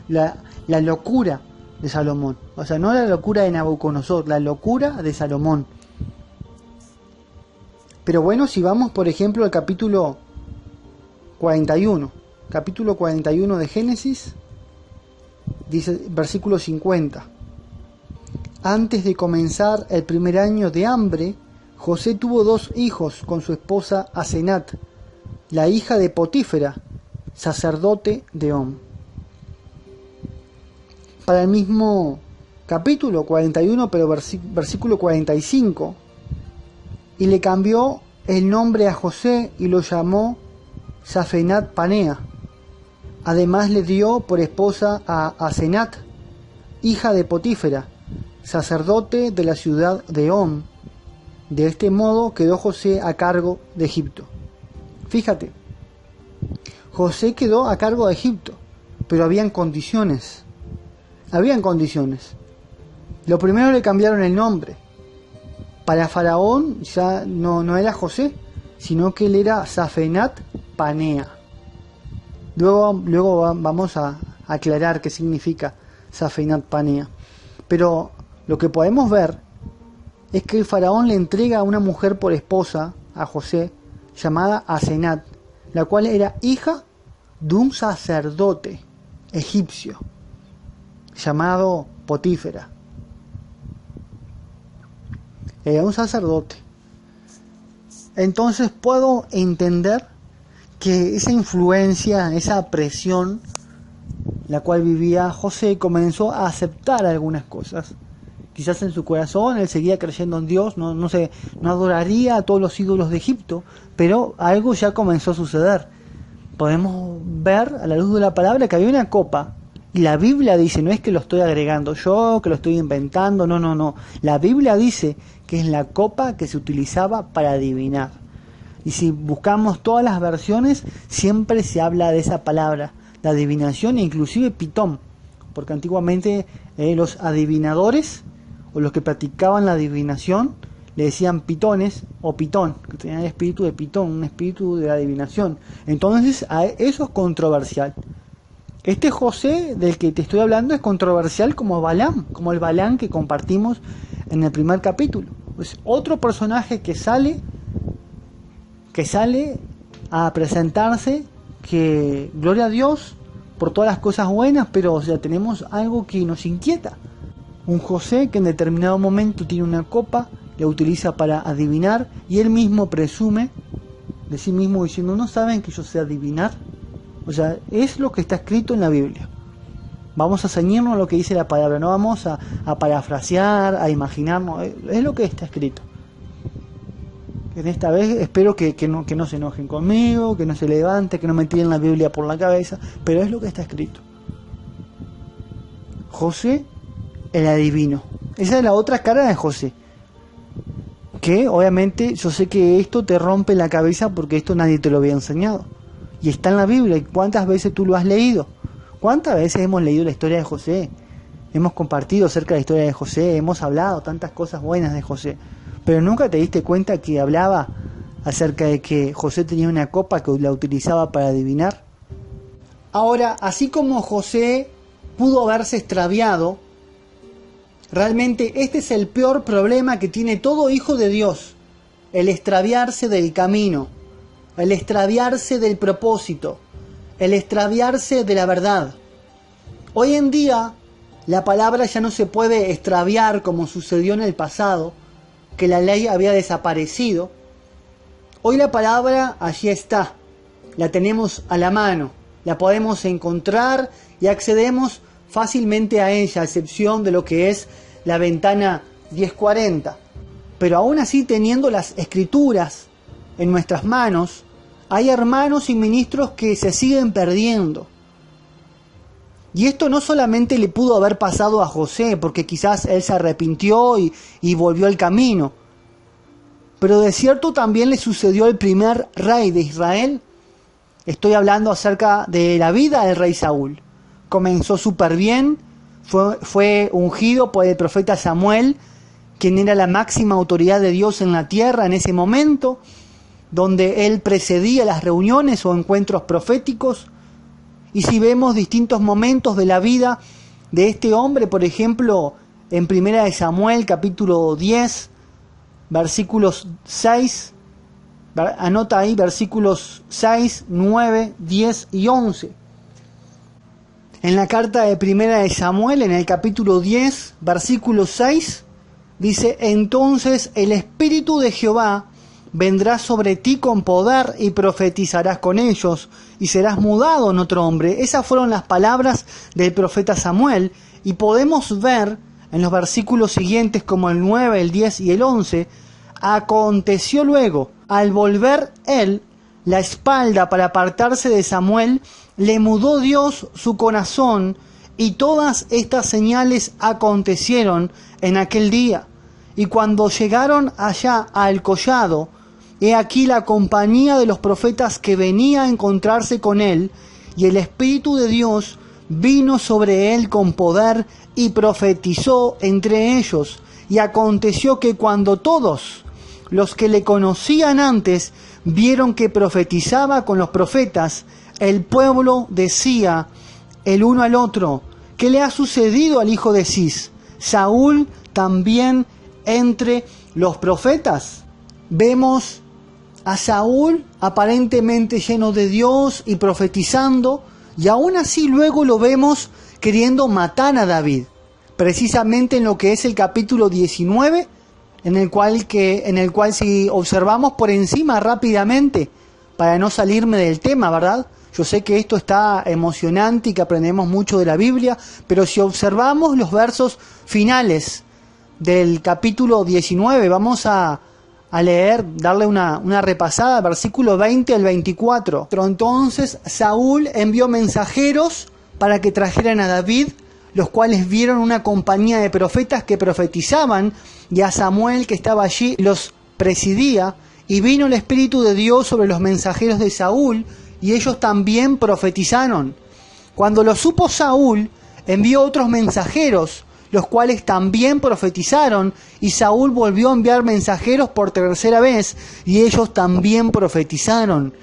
la locura de Salomón. O sea, no la locura de Nabucodonosor, la locura de Salomón. Pero bueno, si vamos por ejemplo al capítulo 41 de Génesis, dice versículo 50: antes de comenzar el primer año de hambre, José tuvo 2 hijos con su esposa Asenat, la hija de Potífera, sacerdote de On. Para el mismo capítulo 41, pero versículo 45, y le cambió el nombre a José y lo llamó Safenat Panea. Además le dio por esposa a Asenat, hija de Potífera, sacerdote de la ciudad de On. De este modo quedó José a cargo de Egipto. Fíjate, José quedó a cargo de Egipto, pero habían condiciones. Lo primero, le cambiaron el nombre. Para Faraón ya no era José, sino que él era Safenat Panea. Luego vamos a aclarar qué significa Safenat Panea. Pero lo que podemos ver es que el faraón le entrega a una mujer por esposa a José, llamada Asenat, la cual era hija de un sacerdote egipcio llamado Potífera. Era un sacerdote. Entonces puedo entender que esa influencia, esa presión, la cual vivía José, comenzó a aceptar algunas cosas. Quizás en su corazón él seguía creyendo en Dios, no adoraría a todos los ídolos de Egipto, pero algo ya comenzó a suceder. Podemos ver a la luz de la palabra que había una copa, y la Biblia dice, no es que lo estoy agregando yo, que lo estoy inventando, no. La Biblia dice que es la copa que se utilizaba para adivinar. Y si buscamos todas las versiones, siempre se habla de esa palabra, de adivinación, e inclusive pitón, porque antiguamente los adivinadores o los que practicaban la adivinación le decían pitones o pitón, que tenían el espíritu de pitón, un espíritu de adivinación. Entonces eso es controversial. Este José del que te estoy hablando es controversial como Balaam, como el Balaam que compartimos en el primer capítulo. Es otro personaje que sale a presentarse, que gloria a Dios por todas las cosas buenas, pero tenemos algo que nos inquieta. Un José que en determinado momento tiene una copa, la utiliza para adivinar, y él mismo presume de sí mismo diciendo, ¿no saben que yo sé adivinar? Es lo que está escrito en la Biblia. Vamos a ceñirnos a lo que dice la palabra, no vamos a parafrasear, a imaginarnos, es lo que está escrito. En esta vez espero que no se enojen conmigo, que no se levante, que no me tiren la Biblia por la cabeza, pero es lo que está escrito. José, el adivino. Esa es la otra cara de José. Que obviamente yo sé que esto te rompe la cabeza porque esto nadie te lo había enseñado. Y está en la Biblia. ¿Y cuántas veces tú lo has leído? ¿Cuántas veces hemos leído la historia de José? Hemos compartido acerca de la historia de José, hemos hablado tantas cosas buenas de José. Pero nunca te diste cuenta que hablaba acerca de que José tenía una copa que la utilizaba para adivinar. Ahora, así como José pudo haberse extraviado, realmente este es el peor problema que tiene todo hijo de Dios, el extraviarse del camino, el extraviarse del propósito, el extraviarse de la verdad. Hoy en día la palabra ya no se puede extraviar como sucedió en el pasado, que la ley había desaparecido. Hoy la palabra allí está, la tenemos a la mano, la podemos encontrar y accedemos fácilmente a ella, a excepción de lo que es la ventana 1040. Pero aún así, teniendo las escrituras en nuestras manos, hay hermanos y ministros que se siguen perdiendo. Y esto no solamente le pudo haber pasado a José, porque quizás él se arrepintió y volvió al camino, pero de cierto también le sucedió al primer rey de Israel. Estoy hablando acerca de la vida del rey Saúl. Comenzó súper bien, fue ungido por el profeta Samuel, quien era la máxima autoridad de Dios en la tierra en ese momento, donde él precedía las reuniones o encuentros proféticos. Y si vemos distintos momentos de la vida de este hombre, por ejemplo, en 1 Samuel capítulo 10, versículos 6, anota ahí versículos 6, 9, 10 y 11. En la carta de 1 Samuel, en el capítulo 10, versículo 6, dice: entonces el Espíritu de Jehová vendrá sobre ti con poder y profetizarás con ellos y serás mudado en otro hombre. Esas fueron las palabras del profeta Samuel, y podemos ver en los versículos siguientes como el 9, el 10 y el 11. Aconteció luego, al volver él la espalda para apartarse de Samuel, le mudó Dios su corazón, y todas estas señales acontecieron en aquel día. Y cuando llegaron allá al collado, he aquí la compañía de los profetas que venía a encontrarse con él, y el Espíritu de Dios vino sobre él con poder, y profetizó entre ellos. Y aconteció que cuando todos los que le conocían antes vieron que profetizaba con los profetas, el pueblo decía el uno al otro: ¿qué le ha sucedido al hijo de Cis? ¿Saúl también entre los profetas? Vemos a Saúl aparentemente lleno de Dios y profetizando, y aún así luego lo vemos queriendo matar a David, precisamente en lo que es el capítulo 19, en el cual si observamos por encima rápidamente, para no salirme del tema, ¿verdad? Yo sé que esto está emocionante y que aprendemos mucho de la Biblia, pero si observamos los versos finales del capítulo 19, vamos a leer, darle una repasada, versículo 20 al 24. Entonces Saúl envió mensajeros para que trajeran a David, los cuales vieron una compañía de profetas que profetizaban, y a Samuel, que estaba allí, los presidía, y vino el Espíritu de Dios sobre los mensajeros de Saúl, y ellos también profetizaron. Cuando lo supo Saúl, envió otros mensajeros, los cuales también profetizaron, y Saúl volvió a enviar mensajeros por tercera vez, y ellos también profetizaron.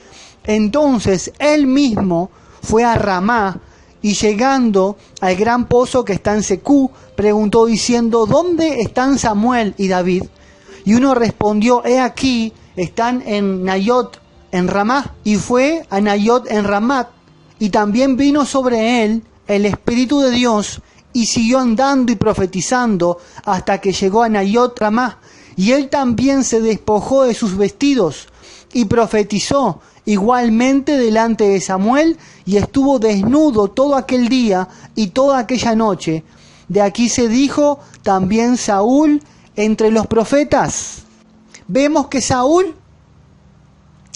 Entonces él mismo fue a Ramá, y llegando al gran pozo que está en Secú, preguntó diciendo: ¿dónde están Samuel y David? Y uno respondió: he aquí, están en Nayot, en Ramá. Y fue a Nayot en Ramat, y también vino sobre él el Espíritu de Dios, y siguió andando y profetizando hasta que llegó a Nayot Ramá. Y él también se despojó de sus vestidos y profetizó igualmente delante de Samuel, y estuvo desnudo todo aquel día y toda aquella noche. De aquí se dijo también Saúl entre los profetas. Vemos que Saúl,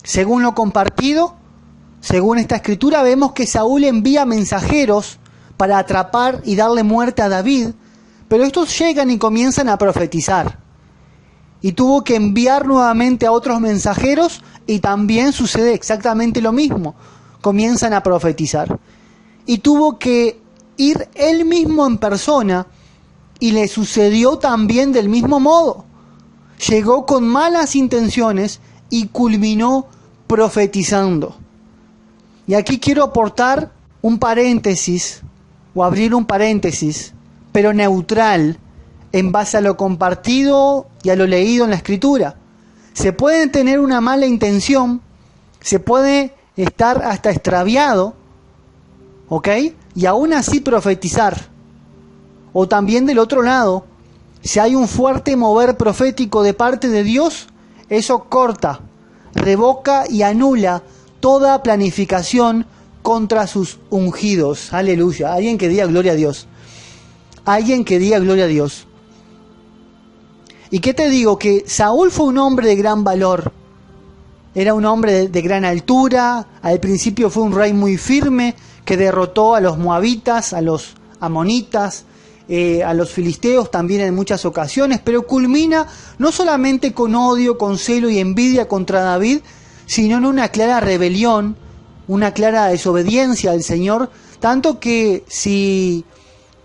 según lo compartido, según esta escritura, vemos que Saúl envía mensajeros para atrapar y darle muerte a David, pero estos llegan y comienzan a profetizar. Y tuvo que enviar nuevamente a otros mensajeros, y también sucede exactamente lo mismo. Comienzan a profetizar. Y tuvo que ir él mismo en persona, y le sucedió también del mismo modo. Llegó con malas intenciones y culminó profetizando. Y aquí quiero aportar un paréntesis, o abrir un paréntesis, pero neutral, en base a lo compartido y a lo leído en la Escritura. Se puede tener una mala intención, se puede estar hasta extraviado, ¿ok? Y aún así profetizar. O también del otro lado, si hay un fuerte mover profético de parte de Dios, eso corta, revoca y anula toda planificación contra sus ungidos. Aleluya. Alguien que diga gloria a Dios. Alguien que diga gloria a Dios. ¿Y qué te digo? Que Saúl fue un hombre de gran valor. Era un hombre de gran altura. Al principio fue un rey muy firme que derrotó a los moabitas, a los amonitas, a los filisteos también en muchas ocasiones, pero culmina no solamente con odio, con celo y envidia contra David, sino en una clara rebelión, una clara desobediencia al Señor, tanto que si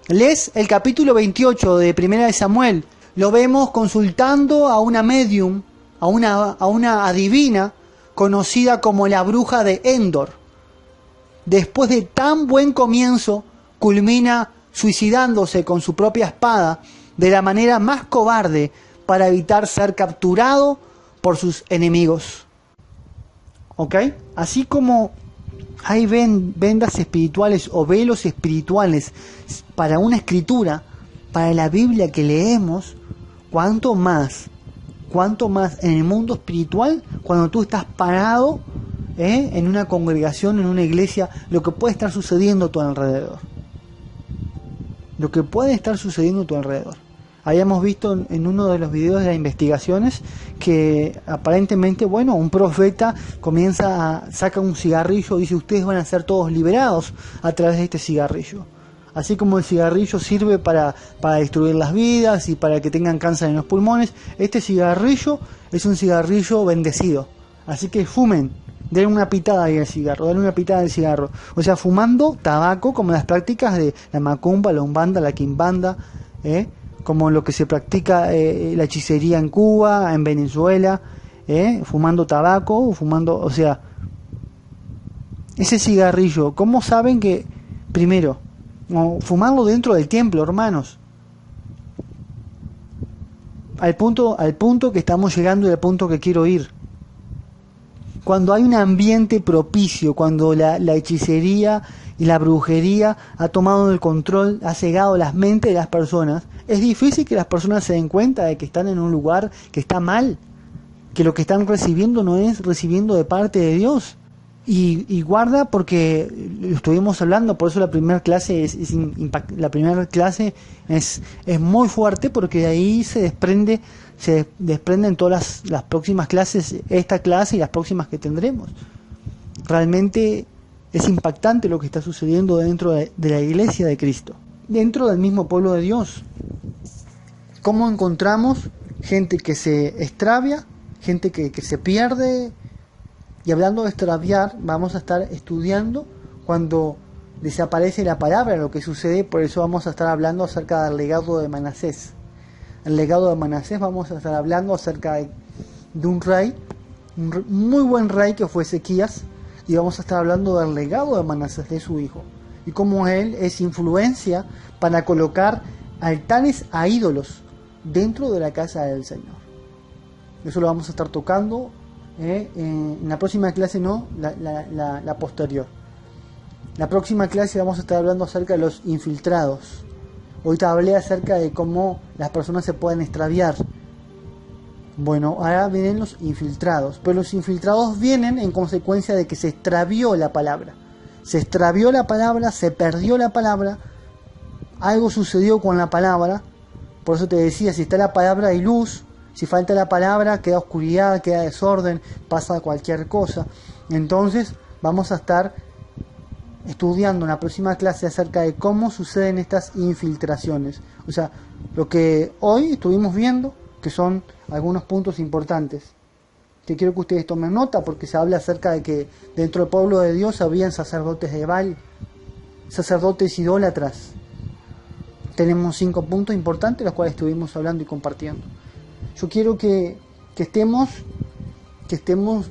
lees el capítulo 28 de Primera de Samuel, lo vemos consultando a una medium, a una adivina, conocida como la bruja de Endor. Después de tan buen comienzo, culmina suicidándose con su propia espada de la manera más cobarde para evitar ser capturado por sus enemigos. ¿Ok? Así como hay vendas espirituales o velos espirituales para una escritura, para la Biblia que leemos, cuánto más en el mundo espiritual, cuando tú estás parado en una congregación, en una iglesia, lo que puede estar sucediendo a tu alrededor. Lo que puede estar sucediendo a tu alrededor. Habíamos visto en uno de los videos de las investigaciones que aparentemente, bueno, un profeta saca un cigarrillo y dice: ustedes van a ser todos liberados a través de este cigarrillo. Así como el cigarrillo sirve para destruir las vidas y para que tengan cáncer en los pulmones, este cigarrillo es un cigarrillo bendecido. Así que fumen, denle una pitada ahí al cigarro, denle una pitada al cigarro. O sea, fumando tabaco, como las prácticas de la macumba, la umbanda, la quimbanda, como lo que se practica la hechicería en Cuba, en Venezuela, fumando tabaco, o sea, ese cigarrillo, ¿cómo saben que, primero, fumarlo dentro del templo, hermanos? Al punto que estamos llegando y al punto que quiero ir. Cuando hay un ambiente propicio, cuando la hechicería y la brujería ha tomado el control, ha cegado las mentes de las personas, es difícil que las personas se den cuenta de que están en un lugar que está mal, que lo que están recibiendo no es recibiendo de parte de Dios. Y guarda, porque estuvimos hablando, por eso la primera clase es muy fuerte, porque de ahí se desprenden todas las próximas clases, esta clase y las próximas que tendremos. Realmente es impactante lo que está sucediendo dentro de la iglesia de Cristo, dentro del mismo pueblo de Dios. ¿Cómo encontramos gente que se extravia, gente que se pierde? Y hablando de extraviar, vamos a estar estudiando cuando desaparece la palabra, lo que sucede. Por eso vamos a estar hablando acerca del legado de Manasés. El legado de Manasés, vamos a estar hablando acerca de un rey, un muy buen rey que fue Ezequías, y vamos a estar hablando del legado de Manasés, de su hijo, y cómo él es influencia para colocar altares a ídolos dentro de la casa del Señor. Eso lo vamos a estar tocando en la próxima clase, no, la posterior. La próxima clase vamos a estar hablando acerca de los infiltrados. Hoy te hablé acerca de cómo las personas se pueden extraviar. Bueno, ahora vienen los infiltrados, pero los infiltrados vienen en consecuencia de que se extravió la palabra. Se extravió la palabra, se perdió la palabra, algo sucedió con la palabra. Por eso te decía, si está la palabra hay luz, si falta la palabra queda oscuridad, queda desorden, pasa cualquier cosa. Entonces vamos a estar estudiando en la próxima clase acerca de cómo suceden estas infiltraciones. O sea, lo que hoy estuvimos viendo, que son algunos puntos importantes, que quiero que ustedes tomen nota, porque se habla acerca de que dentro del pueblo de Dios habían sacerdotes de Baal, sacerdotes idólatras. Tenemos 5 puntos importantes, los cuales estuvimos hablando y compartiendo. Yo quiero que estemos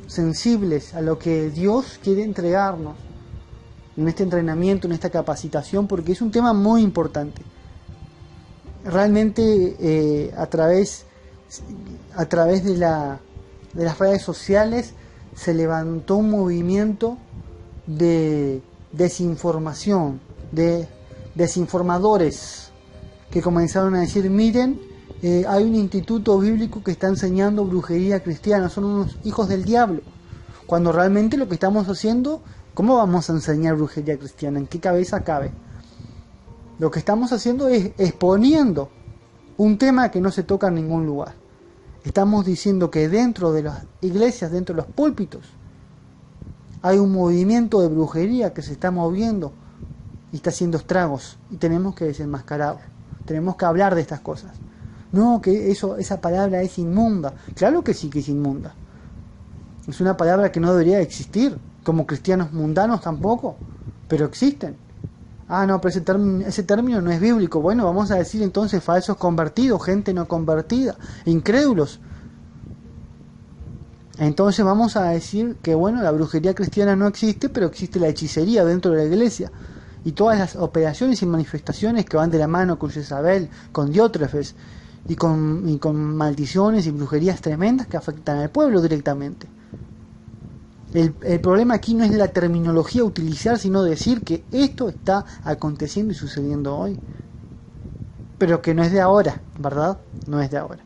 sensibles a lo que Dios quiere entregarnos en este entrenamiento, en esta capacitación, porque es un tema muy importante. Realmente a través de las redes sociales se levantó un movimiento de desinformación, de desinformadores que comenzaron a decir: miren, hay un instituto bíblico que está enseñando brujería cristiana, son unos hijos del diablo. Cuando realmente lo que estamos haciendo, ¿cómo vamos a enseñar brujería cristiana? ¿En qué cabeza cabe? Lo que estamos haciendo es exponiendo un tema que no se toca en ningún lugar. Estamos diciendo que dentro de las iglesias, dentro de los púlpitos, hay un movimiento de brujería que se está moviendo y está haciendo estragos, y tenemos que desenmascararlo. Tenemos que hablar de estas cosas. No, que esa palabra es inmunda. Claro que sí que es inmunda. Es una palabra que no debería existir. Como cristianos mundanos tampoco. Pero existen. Ah, no, pero ese término no es bíblico. Bueno, vamos a decir entonces falsos convertidos, gente no convertida, incrédulos. Entonces vamos a decir que, bueno, la brujería cristiana no existe, pero existe la hechicería dentro de la iglesia. Y todas las operaciones y manifestaciones que van de la mano con Jezabel, con Diótrefes, y con maldiciones y brujerías tremendas que afectan al pueblo directamente. El problema aquí no es la terminología a utilizar, sino decir que esto está aconteciendo y sucediendo hoy, pero que no es de ahora, ¿verdad? No es de ahora.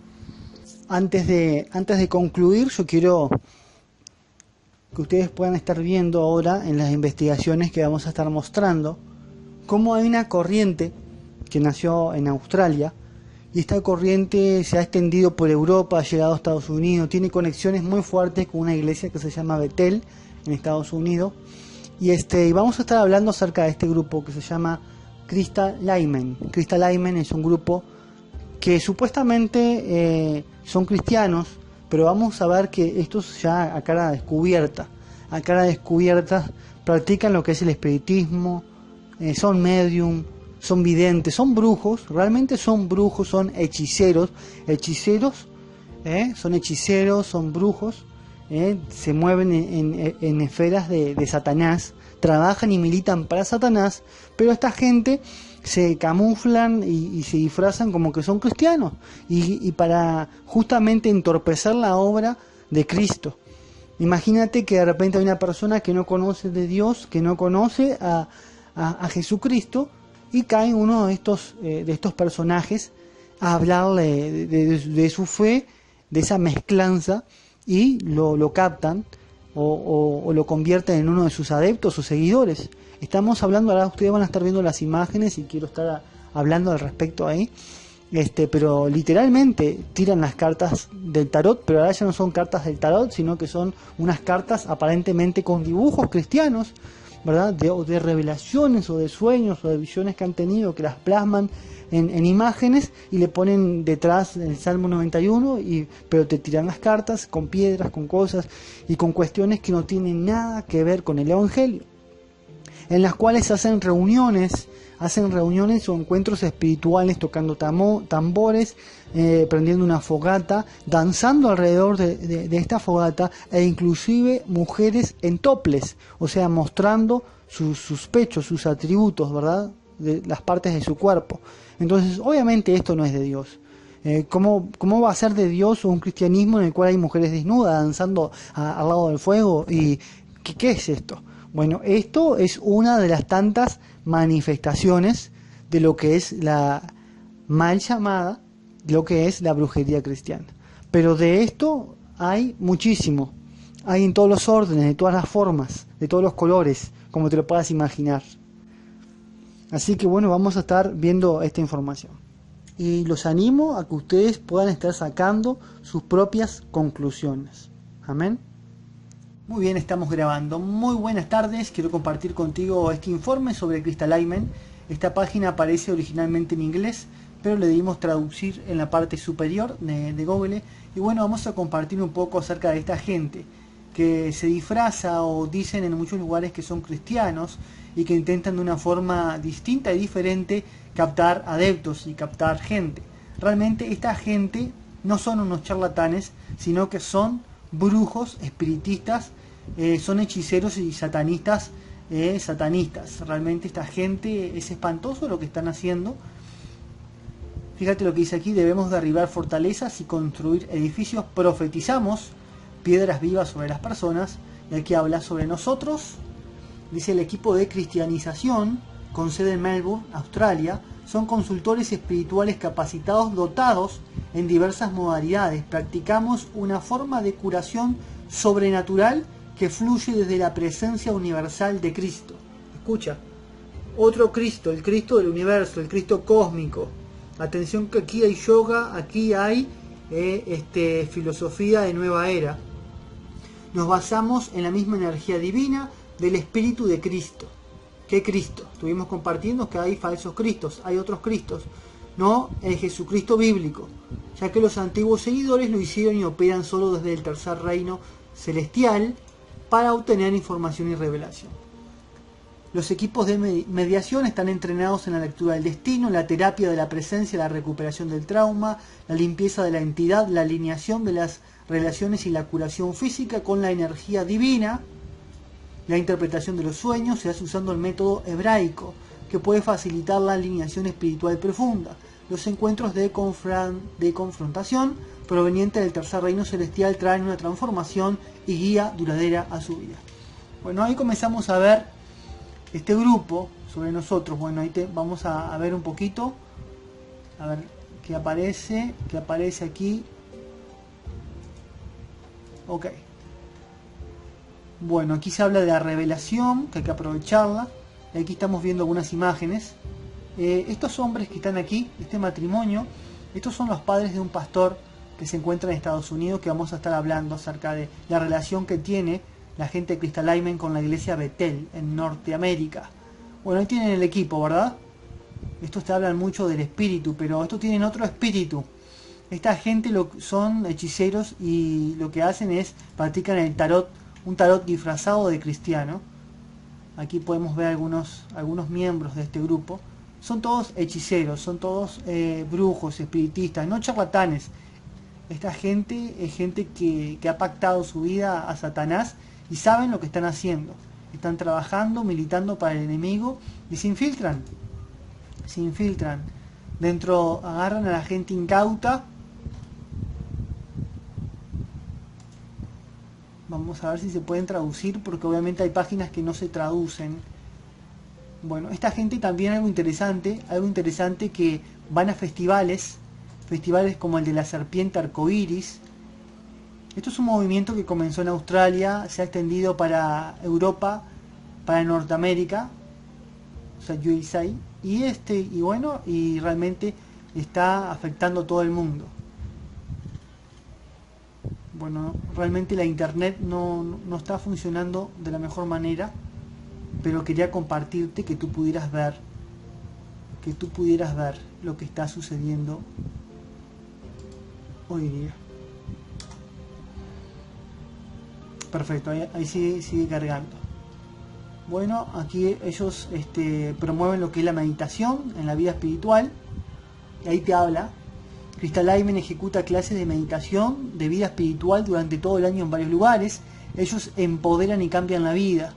Antes de concluir, yo quiero que ustedes puedan estar viendo ahora en las investigaciones que vamos a estar mostrando cómo hay una corriente que nació en Australia y esta corriente se ha extendido por Europa, ha llegado a Estados Unidos, tiene conexiones muy fuertes con una iglesia que se llama Bethel en Estados Unidos, y vamos a estar hablando acerca de este grupo que se llama Kristallnamen. Kristallnamen es un grupo que supuestamente son cristianos, pero vamos a ver que estos ya a cara descubierta practican lo que es el espiritismo, son medium, son videntes, son brujos, realmente son brujos, son hechiceros, son brujos, se mueven en esferas de Satanás, trabajan y militan para Satanás, pero esta gente se camuflan y se disfrazan como que son cristianos, y para justamente entorpecer la obra de Cristo. Imagínate que de repente hay una persona que no conoce de Dios, que no conoce a Jesucristo, y cae uno de estos personajes a hablarle de su fe, de esa mezclanza, y lo captan o lo convierten en uno de sus adeptos o seguidores. Estamos hablando, ahora ustedes van a estar viendo las imágenes y quiero estar hablando al respecto ahí, pero literalmente tiran las cartas del tarot, pero ahora ya no son cartas del tarot, sino que son unas cartas aparentemente con dibujos cristianos, ¿verdad? De revelaciones o de sueños o de visiones que han tenido, que las plasman en imágenes y le ponen detrás el Salmo 91, pero te tiran las cartas con piedras, con cosas y con cuestiones que no tienen nada que ver con el Evangelio, en las cuales hacen reuniones o encuentros espirituales, tocando tambores, prendiendo una fogata, danzando alrededor de esta fogata, e inclusive mujeres en toples, o sea, mostrando sus pechos, sus atributos, ¿verdad?, de las partes de su cuerpo. Entonces, obviamente esto no es de Dios. ¿Cómo va a ser de Dios un cristianismo en el cual hay mujeres desnudas danzando al lado del fuego? ¿Y qué es esto? Bueno, esto es una de las tantas manifestaciones de lo que es la mal llamada, lo que es la brujería cristiana. Pero de esto hay muchísimo. Hay en todos los órdenes, de todas las formas, de todos los colores, como te lo puedas imaginar. Así que bueno, vamos a estar viendo esta información. Y los animo a que ustedes puedan estar sacando sus propias conclusiones. Amén. Muy bien, estamos grabando. Muy buenas tardes. Quiero compartir contigo este informe sobre Kristallnamen. Esta página aparece originalmente en inglés, pero le dimos traducir en la parte superior de Google. Y bueno, vamos a compartir un poco acerca de esta gente que se disfraza o dicen en muchos lugares que son cristianos y que intentan de una forma distinta y diferente captar adeptos y captar gente. Realmente esta gente no son unos charlatanes, sino que son brujos, espiritistas, son hechiceros y satanistas. Realmente esta gente es espantoso lo que están haciendo. Fíjate lo que dice aquí: debemos derribar fortalezas y construir edificios. Profetizamos piedras vivas sobre las personas. Y aquí habla sobre nosotros. Dice: el equipo de cristianización, con sede en Melbourne, Australia, son consultores espirituales capacitados, dotados en diversas modalidades. Practicamos una forma de curación sobrenatural que fluye desde la presencia universal de Cristo. Escucha, otro Cristo, el Cristo del universo, el Cristo cósmico. Atención que aquí hay yoga, aquí hay filosofía de nueva era. Nos basamos en la misma energía divina del Espíritu de Cristo. ¿Qué Cristo? Estuvimos compartiendo que hay falsos Cristos, hay otros Cristos, no el Jesucristo bíblico, ya que los antiguos seguidores lo hicieron y operan solo desde el tercer reino celestial para obtener información y revelación. Los equipos de mediación están entrenados en la lectura del destino, la terapia de la presencia, la recuperación del trauma, la limpieza de la entidad, la alineación de las relaciones y la curación física con la energía divina. La interpretación de los sueños se hace usando el método hebraico, que puede facilitar la alineación espiritual profunda. Los encuentros de confrontación provenientes del tercer reino celestial traen una transformación y guía duradera a su vida. Bueno, ahí comenzamos a ver este grupo sobre nosotros. Bueno, ahí vamos a ver un poquito, a ver qué aparece aquí. Ok. Bueno, aquí se habla de la revelación, que hay que aprovecharla. Aquí estamos viendo algunas imágenes. Estos hombres que están aquí, este matrimonio, Estos son los padres de un pastor que se encuentra en Estados Unidos, que vamos a estar hablando acerca de la relación que tiene la gente de Crystal con la iglesia Bethel en Norteamérica. Bueno, ahí tienen el equipo, ¿verdad? Estos te hablan mucho del espíritu, pero estos tienen otro espíritu. Esta gente son hechiceros y lo que hacen es practican el tarot, un tarot disfrazado de cristiano. Aquí podemos ver algunos miembros de este grupo. Son todos hechiceros, son todos brujos, espiritistas, no charlatanes. Esta gente es gente que ha pactado su vida a Satanás y saben lo que están haciendo. Están trabajando, militando para el enemigo y se infiltran. Dentro agarran a la gente incauta. Vamos a ver si se pueden traducir, porque obviamente hay páginas que no se traducen. Bueno, esta gente también algo interesante que van a festivales como el de la serpiente arcoíris. Esto es un movimiento que comenzó en Australia, se ha extendido para Europa, para Norteamérica, o sea, USA, y realmente está afectando a todo el mundo. Bueno, realmente la internet no está funcionando de la mejor manera, pero quería compartirte que tú pudieras ver lo que está sucediendo hoy día. Perfecto, ahí sigue cargando. Bueno, aquí ellos promueven lo que es la meditación en la vida espiritual. Y ahí te habla. Crystal ejecuta clases de meditación, de vida espiritual durante todo el año en varios lugares. Ellos empoderan y cambian la vida.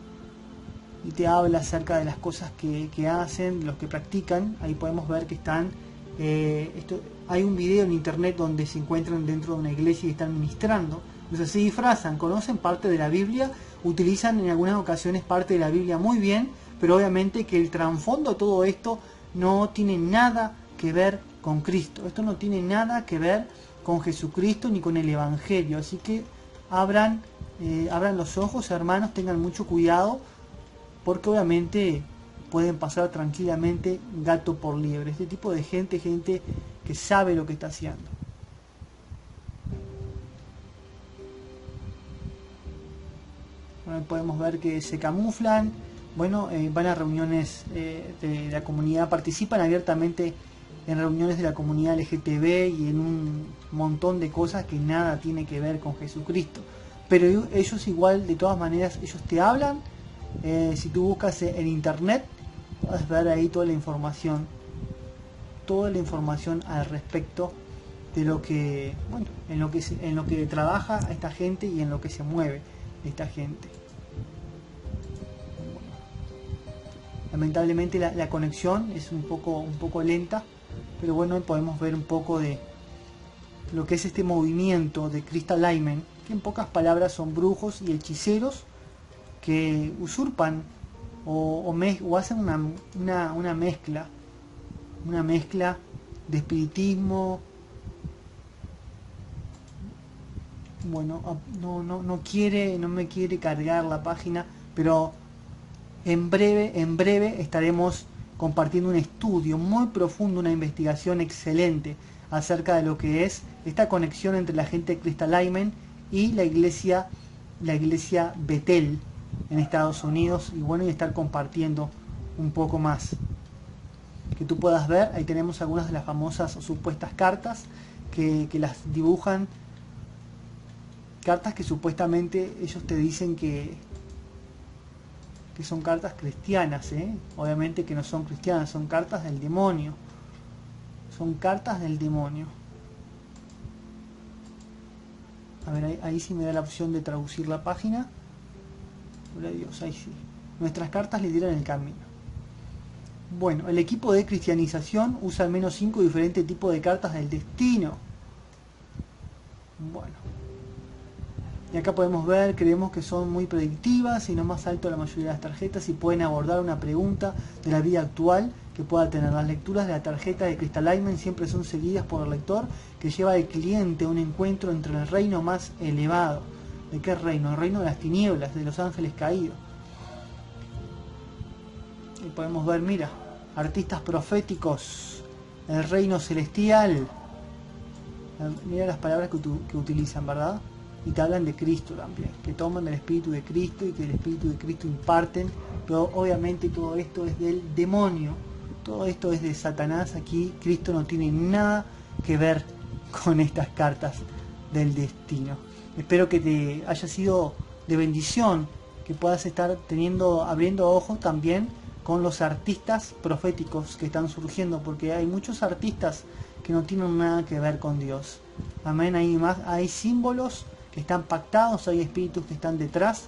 Y te habla acerca de las cosas que hacen, los que practican. Ahí podemos ver que están... hay un video en internet donde se encuentran dentro de una iglesia y están ministrando. Entonces se disfrazan, conocen parte de la Biblia, utilizan en algunas ocasiones parte de la Biblia muy bien, pero obviamente que el trasfondo de todo esto no tiene nada que ver con Cristo. Esto no tiene nada que ver con Jesucristo ni con el Evangelio. Así que abran los ojos, hermanos, tengan mucho cuidado, porque obviamente pueden pasar tranquilamente gato por liebre. Este tipo de gente que sabe lo que está haciendo. Bueno, podemos ver que se camuflan, bueno, van a reuniones de la comunidad, participan abiertamente en reuniones de la comunidad LGTB y en un montón de cosas que nada tiene que ver con Jesucristo. Pero ellos igual, de todas maneras, ellos te hablan. Si tú buscas en internet, puedes ver ahí toda la información al respecto de lo que, bueno, en lo que trabaja esta gente y en lo que se mueve esta gente. Lamentablemente la conexión es un poco lenta, pero bueno, podemos ver un poco de lo que es este movimiento de Crystal Amen, que en pocas palabras son brujos y hechiceros que usurpan o hacen una mezcla de espiritismo. Bueno, no me quiere cargar la página, pero en breve estaremos compartiendo un estudio muy profundo, una investigación excelente acerca de lo que es esta conexión entre la gente de Crystal Amen y la iglesia Bethel en Estados Unidos, y bueno, y estar compartiendo un poco más. Que tú puedas ver, ahí tenemos algunas de las famosas o supuestas cartas que las dibujan, cartas que supuestamente ellos te dicen que son cartas cristianas, obviamente que no son cristianas, son cartas del demonio. Son cartas del demonio. A ver, ahí sí me da la opción de traducir la página. Gloria a Dios, ahí sí. Nuestras cartas lideran el camino. Bueno, el equipo de cristianización usa al menos 5 diferentes tipos de cartas del destino. Bueno. Y acá podemos ver, creemos que son muy predictivas y no más alto la mayoría de las tarjetas y pueden abordar una pregunta de la vida actual que pueda tener. Las lecturas de la tarjeta de Crystal Amen siempre son seguidas por el lector, que lleva al cliente a un encuentro entre el reino más elevado. ¿De qué reino? El reino de las tinieblas, de los ángeles caídos. Y podemos ver, mira, artistas proféticos, el reino celestial, Mira las palabras que utilizan, ¿verdad? Y te hablan de Cristo también, que toman el Espíritu de Cristo y que el Espíritu de Cristo imparten, pero obviamente todo esto es del demonio, todo esto es de Satanás. Aquí Cristo no tiene nada que ver con estas cartas del destino. Espero que te haya sido de bendición, que puedas estar abriendo ojos también con los artistas proféticos que están surgiendo, porque hay muchos artistas que no tienen nada que ver con Dios. Amén. Hay símbolos que están pactados, hay espíritus que están detrás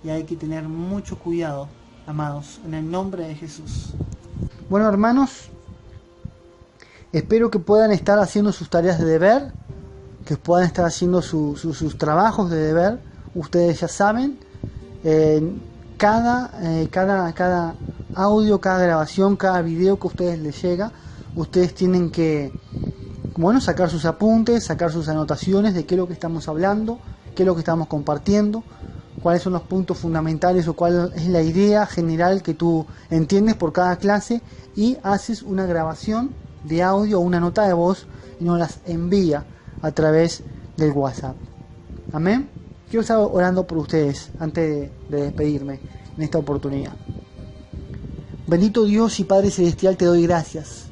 y hay que tener mucho cuidado, amados, en el nombre de Jesús. Bueno, hermanos, espero que puedan estar haciendo sus tareas de deber, que puedan estar haciendo sus trabajos de deber. Ustedes ya saben, cada audio, cada grabación, cada video que a ustedes les llega, ustedes tienen que, sacar sus apuntes, sacar sus anotaciones de qué es lo que estamos hablando, qué es lo que estamos compartiendo, cuáles son los puntos fundamentales o cuál es la idea general que tú entiendes por cada clase, y haces una grabación de audio o una nota de voz y nos las envía a través del WhatsApp. Amén. Quiero estar orando por ustedes antes de despedirme en esta oportunidad. Bendito Dios y Padre Celestial, te doy gracias.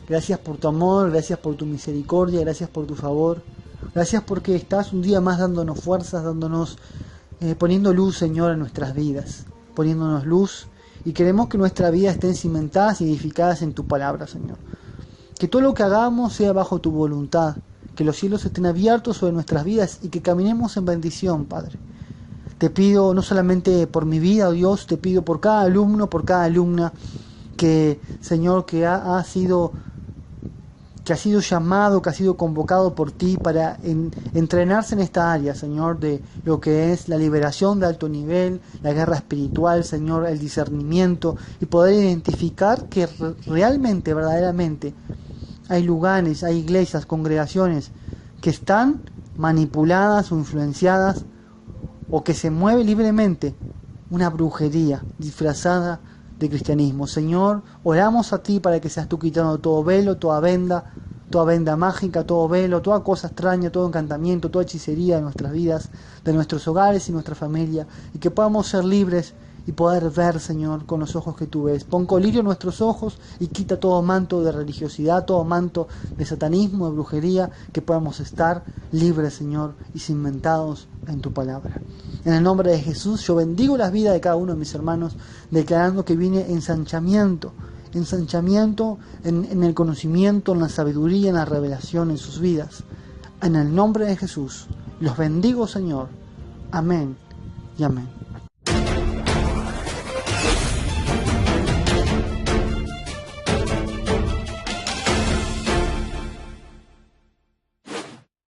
Gracias por tu amor, gracias por tu misericordia, gracias por tu favor. Gracias porque estás un día más dándonos fuerzas, poniendo luz, Señor, en nuestras vidas, poniéndonos luz, y queremos que nuestra vida esté cimentadas y edificadas en tu palabra, Señor. Que todo lo que hagamos sea bajo tu voluntad, que los cielos estén abiertos sobre nuestras vidas y que caminemos en bendición, Padre. Te pido no solamente por mi vida, oh Dios, te pido por cada alumno, por cada alumna, que, Señor, que ha sido llamado, que ha sido convocado por ti para entrenarse en esta área, Señor, de lo que es la liberación de alto nivel, la guerra espiritual, Señor, el discernimiento, y poder identificar que realmente, verdaderamente, hay lugares, hay iglesias, congregaciones que están manipuladas o influenciadas, o que se mueve libremente una brujería disfrazada de cristianismo. Señor, oramos a ti para que seas tú quitando todo velo, toda venda mágica, todo velo, toda cosa extraña, todo encantamiento, toda hechicería de nuestras vidas, de nuestros hogares y nuestra familia, y que podamos ser libres y poder ver, Señor, con los ojos que tú ves. Pon colirio en nuestros ojos y quita todo manto de religiosidad, todo manto de satanismo, de brujería, que podamos estar libres, Señor, y cimentados en tu palabra. En el nombre de Jesús, yo bendigo las vidas de cada uno de mis hermanos, declarando que viene ensanchamiento en el conocimiento, en la sabiduría, en la revelación en sus vidas. En el nombre de Jesús, los bendigo, Señor. Amén y amén.